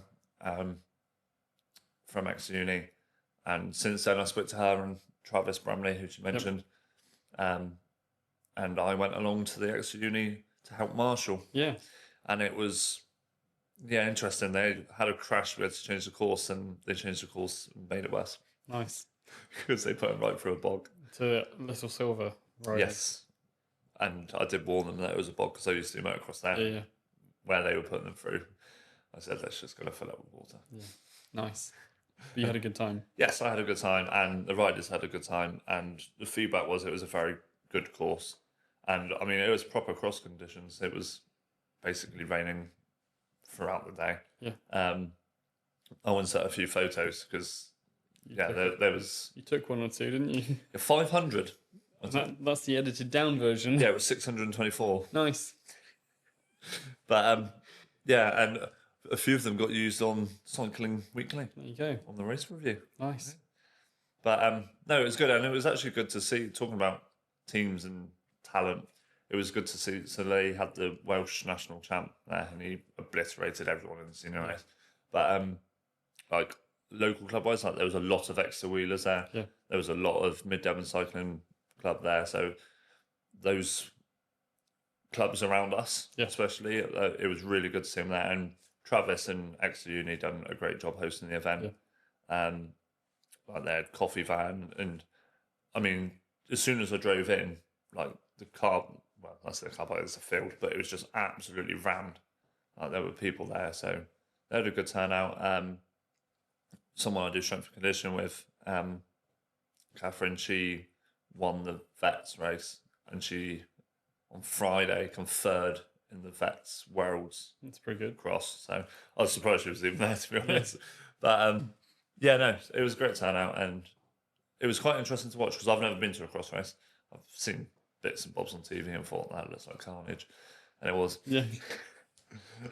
from Exeter Uni, and since then I spoke to her and Travis Bramley, who she mentioned, and I went along to the Exeter Uni to help Marshall. Yeah. And it was, interesting. They had a crash, we had to change the course, and they changed the course and made it worse. Nice. Because they put them right through a bog. To Little Silver, right? Yes. And I did warn them that it was a bog because I used to do motocross there. Yeah. Where they were putting them through. I said, let's just go to fill up with water. Yeah. Nice. But you had a good time. Yes, I had a good time, and the riders had a good time, and the feedback was it was a very good course. And I mean, it was proper cross conditions. It was basically raining throughout the day. Yeah. I want to set a few photos because, there was... You took one or two, didn't you? 500. That's the edited down version. Yeah, it was 624. Nice. But, and a few of them got used on Cycling Weekly. There you go. On the race review. Nice. But, no, it was good. And it was actually good to see, talking about teams and talent, it was good to see. So they had the Welsh national champ there, and he obliterated everyone in the senior race. But, like, local club-wise, like, there was a lot of Exeter wheelers there. Yeah. There was a lot of Mid-Devon Cycling Club there. So those clubs around us, especially, it was really good to see them there. And Travis and Exeter Uni done a great job hosting the event. Yeah. Like they had coffee van, and I mean, as soon as I drove in, like the car, well, that's the car park, it's a field, but it was just absolutely rammed. Like there were people there, so they had a good turnout. Someone I do strength and conditioning with, Catherine, she won the vets race, and she on Friday come third in the vets worlds. That's pretty good. Cross. So I was surprised she was even there, to be honest. But it was a great turnout, and it was quite interesting to watch because I've never been to a cross race. I've seen bits and bobs on TV and thought that looks like carnage, and it was. Yeah.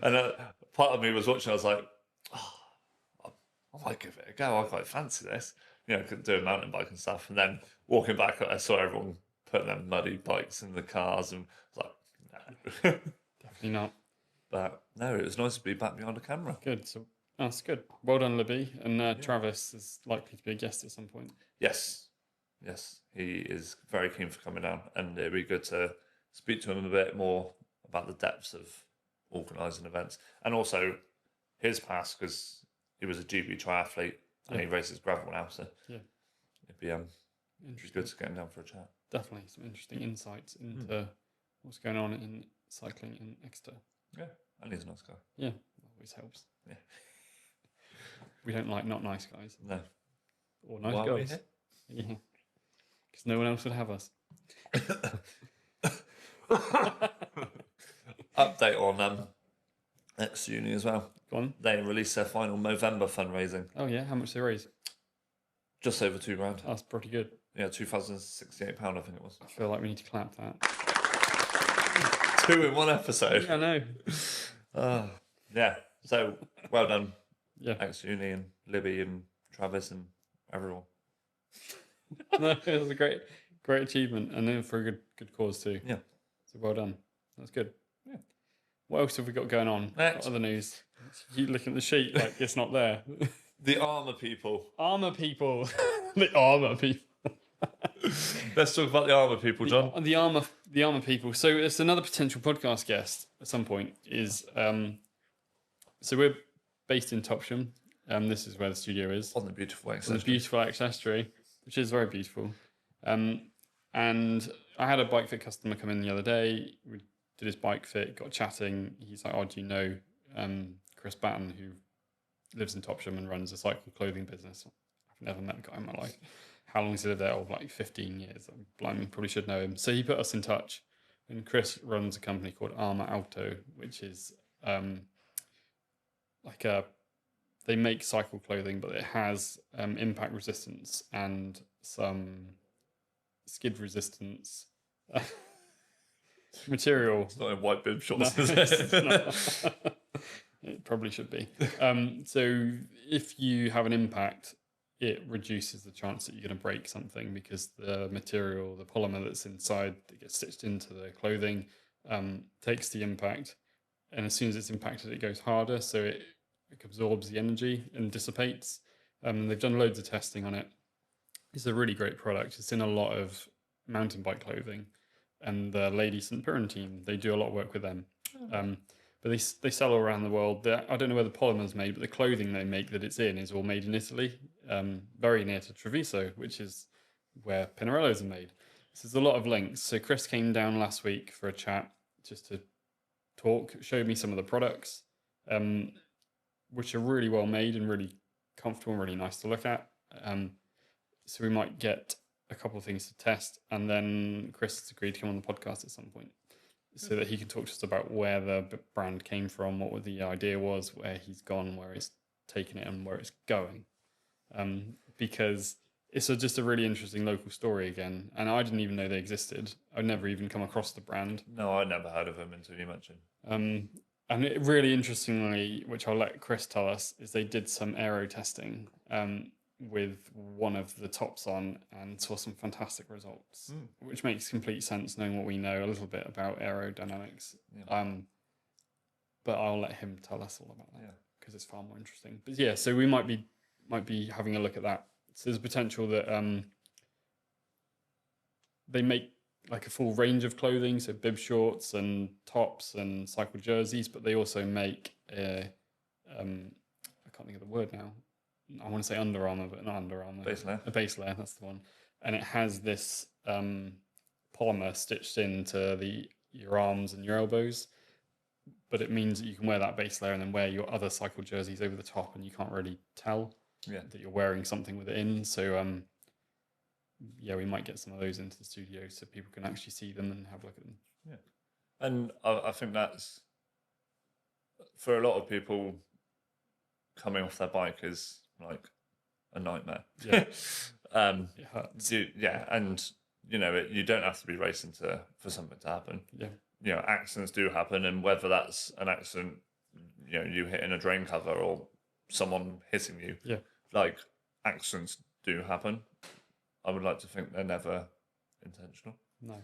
And part of me was watching. I was like, I might give it a go. I quite fancy this. Doing mountain bike and stuff. And then walking back, I saw everyone putting their muddy bikes in the cars, and I was like, no. Definitely not. But no, it was nice to be back behind the camera. Good. So that's good. Well done, Libby. And Travis is likely to be a guest at some point. Yes. He is very keen for coming down, and it'd be good to speak to him a bit more about the depths of organising events, and also his past, because he was a GB triathlete and he races gravel now, so it'd be good to get him down for a chat. Definitely some interesting insights into what's going on in cycling in Exeter. Yeah, and he's a nice guy. Yeah, always helps. Yeah. We don't like not nice guys. No. Or nice girls. Yeah. Because no one else would have us. Update on Exeter Uni as well. Go on. They released their final Movember fundraising. Oh yeah, how much they raise? Just over £2,000. That's pretty good. Yeah, £2,068, I think it was. I feel like we need to clap that. 2 in one episode. Yeah, I know. Yeah, so well done. Yeah. Exeter Uni and Libby and Travis and everyone. No, it was a great achievement, and then for a good cause too. Yeah. So well done. That's good. Yeah. What else have we got going on? Next. What other news? You looking at the sheet like it's not there. The armour people. Armour people. The armour people. Let's talk about the armour people, John. The armour people. So it's another potential podcast guest at some point. So we're based in Topsham. This is where the studio is. On the beautiful Ex Estuary. The beautiful Estuary, which is very beautiful. And I had a bike fit customer come in the other day. We did his bike fit, got chatting. He's like, "Oh, do you know Chris Batten, who lives in Topsham and runs a cycle clothing business?" I've never met a guy in my life. How long has he lived there? Oh, like 15 years. Blimey, probably should know him. So he put us in touch. And Chris runs a company called Armour Alto, which is like a they make cycle clothing, but it has impact resistance and some skid resistance material. It's not in white bib shorts, No, is it's it? not. It probably should be. So if you have an impact, it reduces the chance that you're going to break something because the material, the polymer that's inside that gets stitched into the clothing, takes the impact, and as soon as it's impacted, it goes harder, so it absorbs the energy and dissipates. They've done loads of testing on it. It's a really great product. It's in a lot of mountain bike clothing, and the Lady St. Piran team, they do a lot of work with them. But they sell all around the world. I don't know where the polymer's made, but the clothing they make that it's in is all made in Italy, very near to Treviso, which is where Pinarellos are made. So there's a lot of links. So Chris came down last week for a chat just to talk, showed me some of the products, which are really well made and really comfortable and really nice to look at. So we might get a couple of things to test, and then Chris has agreed to come on the podcast at some point so that he can talk to us about where the brand came from, what the idea was, where he's gone, where it's taken it, and where it's going. Because it's just a really interesting local story again, and I didn't even know they existed. I'd never even come across the brand. No, I never heard of them until you mentioned. And it really interestingly, which I'll let Chris tell us, is they did some aero testing with one of the tops on and saw some fantastic results, which makes complete sense knowing what we know a little bit about aerodynamics. Yeah. But I'll let him tell us all about that because it's far more interesting. But yeah, so we might be having a look at that. So there's potential that they make like a full range of clothing, so bib shorts and tops and cycle jerseys, but they also make I can't think of the word now. I want to say Under Armour, but not Under Armour. Base layer. A base layer, that's the one. And it has this polymer stitched into your arms and your elbows, but it means that you can wear that base layer and then wear your other cycle jerseys over the top, and you can't really tell that you're wearing something with it in. So we might get some of those into the studio so people can actually see them and have a look at them. Yeah, and I think that's for a lot of people coming off their bike is like a nightmare. Yeah, it hurts. And you don't have to be racing for something to happen. Yeah, accidents do happen, and whether that's an accident, you hitting a drain cover or someone hitting you. Yeah, like accidents do happen. I would like to think they're never intentional. No,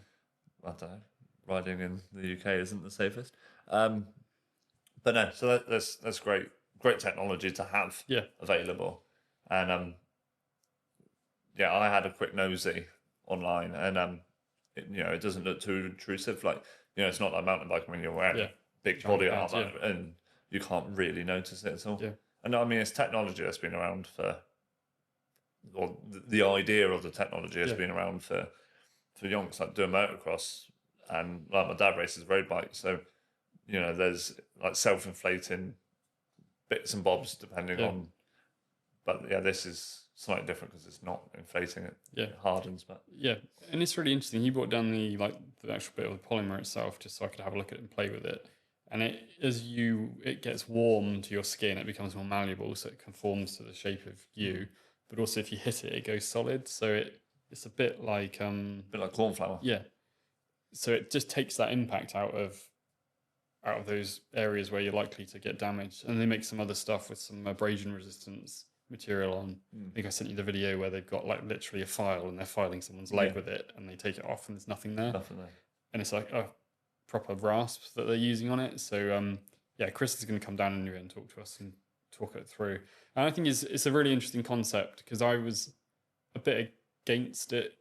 I don't know. Riding in the UK isn't the safest. But no, so that's great technology to have available. And I had a quick nosy online, and it doesn't look too intrusive. Like it's not like mountain biking when you're wearing big body armor and you can't really notice it at all. Yeah. And I mean, it's technology that's been around or the idea of the technology has been around for yonks, like doing motocross, and like my dad races road bikes, so there's like self-inflating bits and bobs depending on, but this is slightly different because it's not inflating it. It hardens, but and it's really interesting. He brought down the actual bit of the polymer itself just so I could have a look at it and play with it. And it gets warm to your skin, it becomes more malleable, so it conforms to the shape of you. But also, if you hit it, it goes solid. So it's a bit like cornflower. Yeah. So it just takes that impact out of those areas where you're likely to get damaged. And they make some other stuff with some abrasion resistance material on. I think I sent you the video where they've got like literally a file and they're filing someone's leg with it, and they take it off and there's nothing there. And it's like a proper rasp that they're using on it. So Chris is going to come down anyway and talk to us and talk it through. And I think it's a really interesting concept because I was a bit against it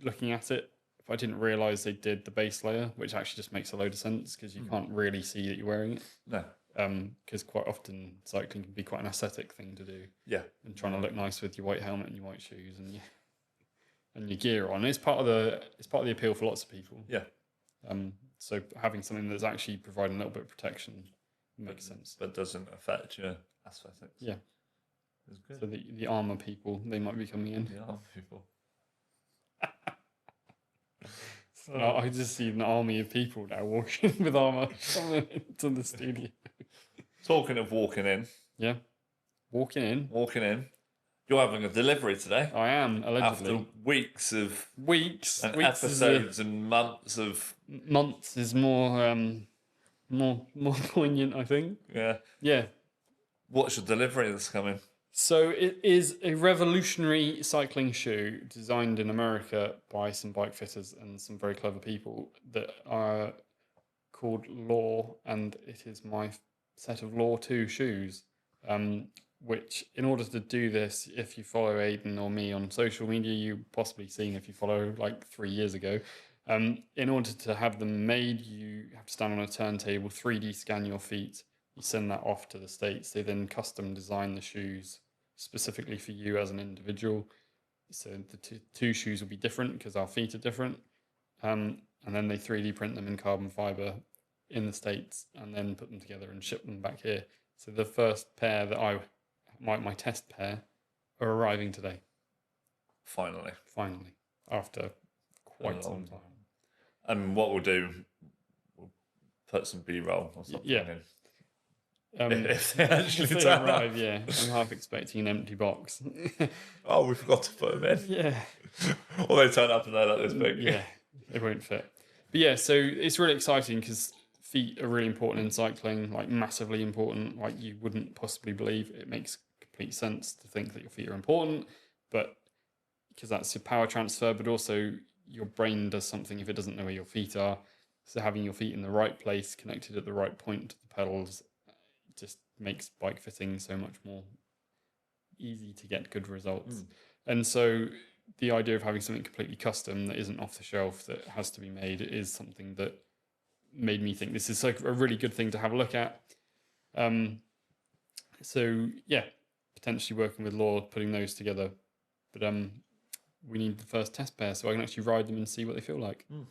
looking at it, but I didn't realise they did the base layer, which actually just makes a load of sense because you can't really see that you're wearing it. No. Because quite often cycling can be quite an aesthetic thing to do. Yeah. And trying to look nice with your white helmet and your white shoes and your gear on. It's part of the appeal for lots of people. Yeah. So having something that's actually providing a little bit of protection makes sense. But doesn't affect your aesthetics. Yeah. It's good. So the armour people, they might be coming in. The armour people. I just see an army of people now walking with armour coming into the studio. Talking of walking in. Yeah. Walking in. You're having a delivery today. I am, allegedly. After weeks and weeks episodes and months of... Months is more poignant, I think. Yeah. Yeah. What's your delivery that's coming? So it is a revolutionary cycling shoe designed in America by some bike fitters and some very clever people that are called Law, and it is my set of Law 2 shoes. Which, in order to do this, if you follow Aidan or me on social media, you've possibly seen if you follow like 3 years ago. In order to have them made, you have to stand on a turntable, 3D scan your feet. You send that off to the States. They then custom design the shoes specifically for you as an individual. So the two shoes will be different because our feet are different. And then they 3D print them in carbon fiber in the States and then put them together and ship them back here. So the first pair that my test pair are arriving today. Finally, after quite some time. And what we'll do, we'll put some B-roll or something in. If they actually arrive, yeah. I'm half expecting an empty box. Oh, we forgot to put them in. Yeah. Or they turn up and they're like this big. Yeah, they won't fit. But yeah, so it's really exciting because feet are really important in cycling, like massively important. Like you wouldn't possibly believe. It makes complete sense to think that your feet are important, but because that's your power transfer, but also your brain does something if it doesn't know where your feet are. So having your feet in the right place, connected at the right point to the pedals, just makes bike fitting so much more easy to get good results. And so the idea of having something completely custom that isn't off the shelf, that has to be made, is something that made me think this is like a really good thing to have a look at. So yeah, potentially working with Law, putting those together. But we need the first test pair so I can actually ride them and see what they feel like. And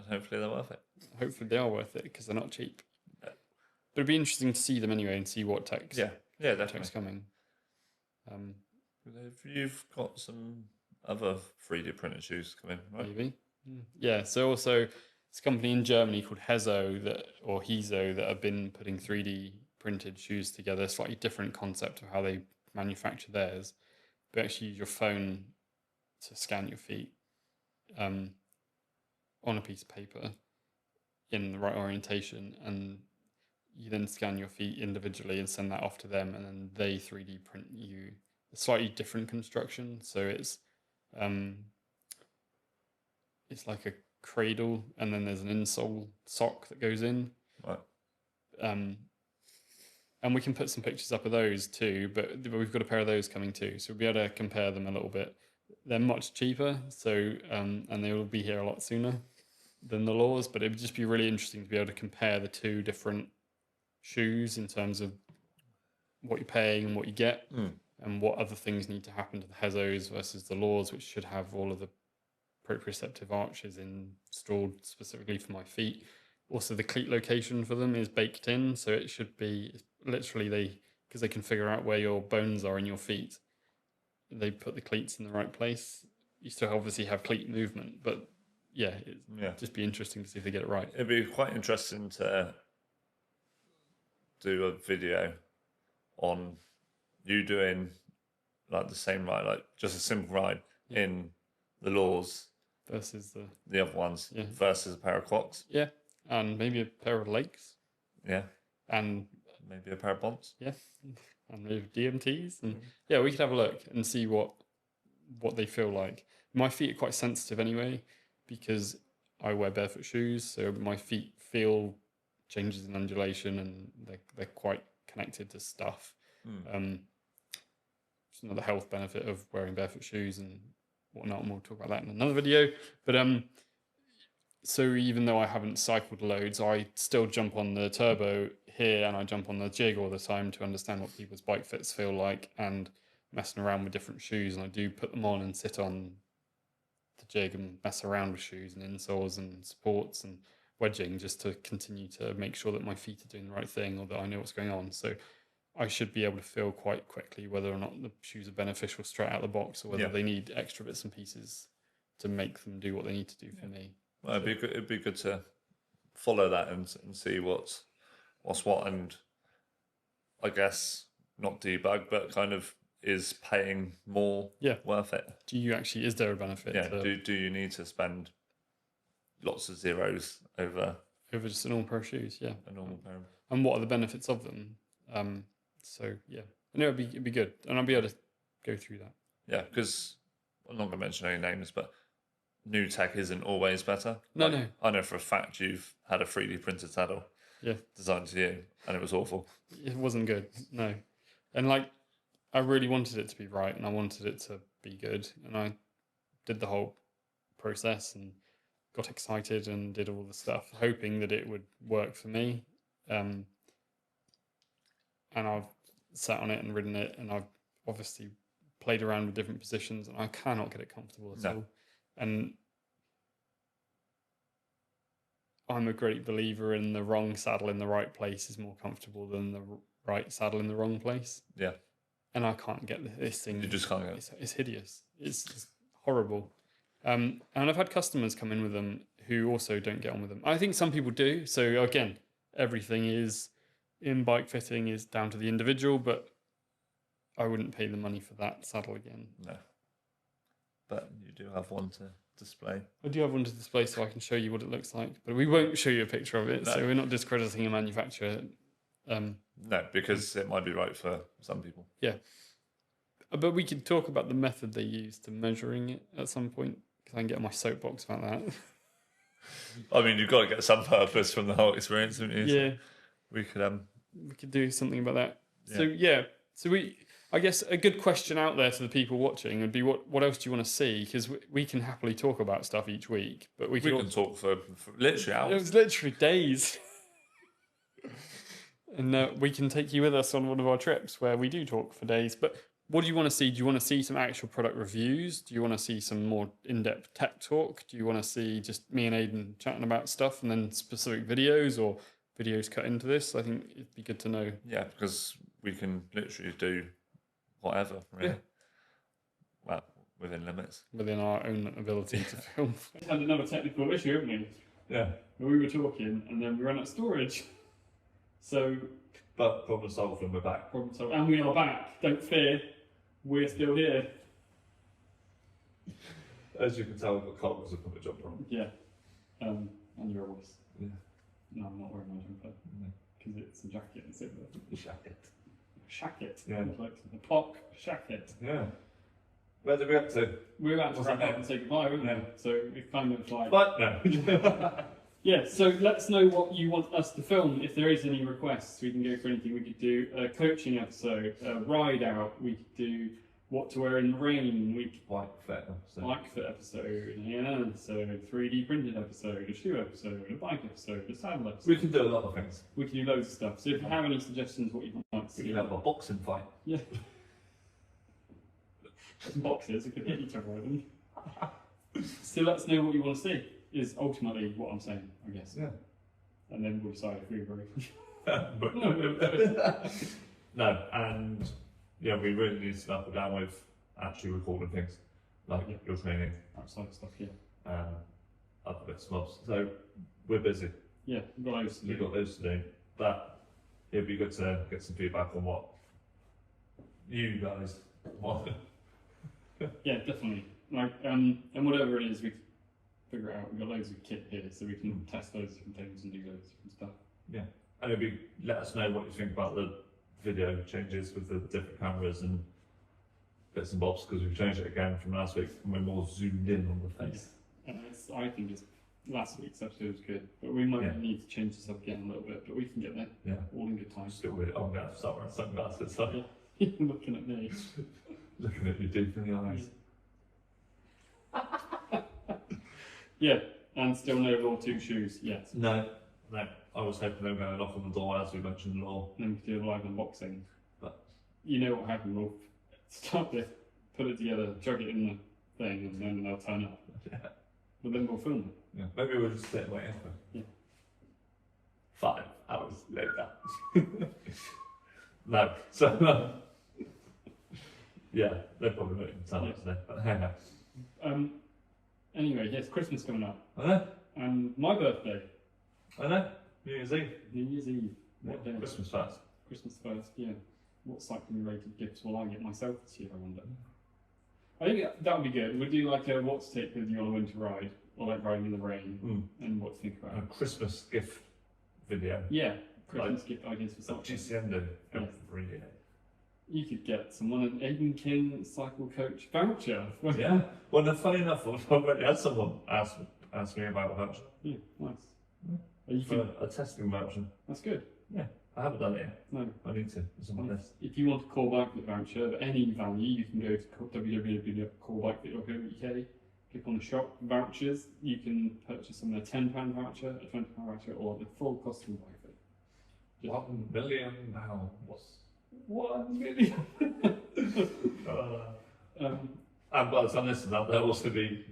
hopefully they're worth it. Hopefully they are worth it because they're not cheap. Yeah. But it'd be interesting to see them anyway and see what tech's definitely tech's coming. You've got some other 3D printed shoes coming, right? Maybe. Yeah. So also, it's a company in Germany called Hezo that have been putting 3D printed shoes together. Slightly different concept of how they manufacture theirs, but actually use your phone to scan your feet on a piece of paper in the right orientation, and you then scan your feet individually and send that off to them, and then they 3D print you a slightly different construction. So it's like a cradle, and then there's an insole sock that goes in. Right. And we can put some pictures up of those too, but we've got a pair of those coming too, so we'll be able to compare them a little bit. They're much cheaper, so and they will be here a lot sooner than the Laws, but it would just be really interesting to be able to compare the two different shoes in terms of what you're paying and what you get, and what other things need to happen to the Hezos versus the Laws, which should have all of the proprioceptive arches installed specifically for my feet. Also, the cleat location for them is baked in, so it should be literally because they can figure out where your bones are in your feet. They put the cleats in the right place. You still obviously have cleat movement, but it'd just be interesting to see if they get it right. It'd be quite interesting to do a video on you doing like the same ride, like just a simple ride in the Laws versus the other ones versus a pair of Crocs. Yeah, and maybe a pair of Lakes. Yeah, and maybe a pair of Bonds. Yeah, and maybe DMTs, and we could have a look and see what they feel like. My feet are quite sensitive anyway because I wear barefoot shoes, so my feet feel changes in undulation, and they're quite connected to stuff. It's another health benefit of wearing barefoot shoes and whatnot, and we'll talk about that in another video. But so even though I haven't cycled loads, I still jump on the turbo here and I jump on the jig all the time to understand what people's bike fits feel like, and messing around with different shoes. And I do put them on and sit on the jig and mess around with shoes and insoles and supports and wedging, just to continue to make sure that my feet are doing the right thing, or that I know what's going on. So I should be able to feel quite quickly whether or not the shoes are beneficial straight out of the box, or whether they need extra bits and pieces to make them do what they need to do for me. Well, it'd be good to follow that and see what's what, and I guess not debug, but kind of is paying more worth it? Is there a benefit? Yeah. Do you need to spend lots of zeros over just a normal pair of shoes? Yeah. A normal pair. And what are the benefits of them? So yeah, and it'd be good, and I'll be able to go through that. Yeah, because I'm not going to mention any names, but new tech isn't always better. No. I know for a fact you've had a 3D printed saddle designed to you, and it was awful. It wasn't good, no. And like, I really wanted it to be right, and I wanted it to be good, and I did the whole process and got excited and did all the stuff, hoping that it would work for me. And I've sat on it and ridden it, and I've obviously played around with different positions, and I cannot get it comfortable at all. And I'm a great believer in the wrong saddle in the right place is more comfortable than the right saddle in the wrong place. Yeah. And I can't get this thing. You just can't get it. It's hideous. It's just horrible. And I've had customers come in with them who also don't get on with them. I think some people do. So again, everything is in bike fitting is down to the individual, but I wouldn't pay the money for that saddle again. No. But you do have one to display. I do have one to display so I can show you what it looks like, but we won't show you a picture of it. No. So we're not discrediting a manufacturer. No, because it might be right for some people. Yeah. But we could talk about the method they use to measuring it at some point, because I can get on my soapbox about that. I mean, you've got to get some purpose from the whole experience, haven't you? Yeah. So we could do something about that. Yeah. So I guess a good question out there to the people watching would be, what else do you want to see? Because we can happily talk about stuff each week, but we can talk for literally hours. It was literally days. And we can take you with us on one of our trips where we do talk for days. But what do you want to see? Do you want to see some actual product reviews? Do you want to see some more in-depth tech talk? Do you want to see just me and Aidan chatting about stuff and then specific videos or videos cut into this? I think it'd be good to know. Yeah, because we can literally do whatever, really. Yeah. Well, within limits. Within our own ability to film. We had another technical issue, haven't we? Yeah. Where we were talking and then we ran out of storage. So... But problem solved and we're back. Problem solved. And we are back. Don't fear. We're still here. As you can tell, the cogs have put a jumper on. Yeah. And your voice. Yeah. No, I'm not wearing my jumper. Because it's a jacket, is it? Shacket. Shacket. Yeah. Like a POC shacket. Yeah. Where did we get to? We were about to wrap up and say goodbye, weren't we? So we kind of like... But no. Yeah, so let us know what you want us to film. If there is any requests, we can go for anything. We could do a coaching episode, a ride out. We could do what to wear in the rain. We could bike fit episode. Yeah, so 3D printed episode, a shoe episode, a bike episode, a saddle episode. We can do a lot of things. We can do loads of stuff. So if you have any suggestions, what you might see, we can have a boxing fight. Yeah. Some boxes, we could hit each other with them. So let us know what you want to see. Is ultimately what I'm saying, I guess. Yeah. And then we'll decide if we agree. No, and yeah, we really need to knuckle down with actually recording things, like your training. Outside stuff, yeah. Other bits and bobs. So we're busy. Yeah, we've got loads to do. We've got loads to do. But it'd be good to get some feedback on what you guys want. Yeah, definitely. Like, and whatever it is, we figure it out. We've got loads of kit here, so we can test loads of different things and do loads of different stuff. Yeah, and it'd be, let us know what you think about the video changes with the different cameras and bits and bobs, because we've changed it again from last week and we're more zoomed in on the face. Yeah. I think last week's episode was good, but we might need to change this up again a little bit, but we can get there. Yeah. All in good time. Still weird. I'm going to have to start wearing sunglasses. So. Yeah. Looking at me. Looking at you deep in the eyes. Yeah, and still no Law 2 shoes yet. No. I was hoping they were going to knock on the door as we mentioned Law. And then we could do a live unboxing. But you know what happened, we'll start this, put it together, chug it in the thing, and then they'll turn up. Yeah. But then we'll film it. Yeah. Maybe we'll just sit and wait for Yeah. 5 hours later. No. So, yeah, they're probably not even turn up today. But hey, no. Anyway, yes, Christmas coming up. And my birthday. I know. New Year's Eve. New Year's Eve. What day? Christmas first. Christmas first, yeah. What cycling related gifts will I get myself this year, I wonder? I think that would be good. We'll do like a what to take with you on a winter ride, or like riding in the rain, and what to think about. A Christmas gift video. Yeah, Christmas gift ideas for something. GCN do every year. You could get someone an Aidan King cycle coach voucher. Yeah. Well, funny enough, I've already had someone ask me about a voucher. Yeah, nice. For a testing voucher. That's good. Yeah. I haven't done it yet. No. I need to. It's on my list. If you want to call back the voucher of any value, you can go to www.callbackfit.co.uk, click on the shop vouchers. You can purchase them a £10 voucher, a £20 voucher, or the full cost of the bike fit. £1 million. What's 1 million? And by the time this is out, there'll also be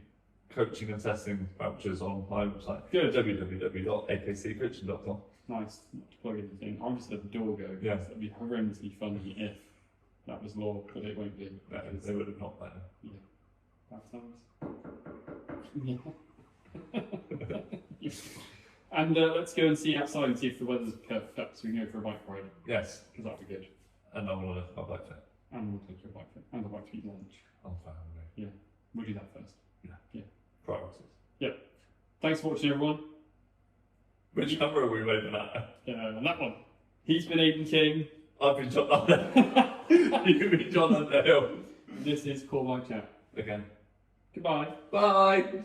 coaching and testing vouchers on my website. Good. www.akccoaching.com. Nice. Not to plug anything. I'll just let the door go. Yeah. That'd be horrendously funny if that was law, but it won't be. No, they would have not been. Yeah. Bad times. Yeah. And let's go and see outside and see if the weather's perfect so we can go for a bike ride. Yes. Because that'd be good. And I want to look at my bike fit. And we'll take your bike fit. And I'd like to eat lunch. I'm fine with it. Yeah. We'll do that first. Yeah. Priorities. Yep. Thanks for watching, everyone. Which number are we waving at? On that one. He's been Aidan King. I've been John Underhill. You've been John Underhill. This is Call My Chat. Again. Goodbye. Bye.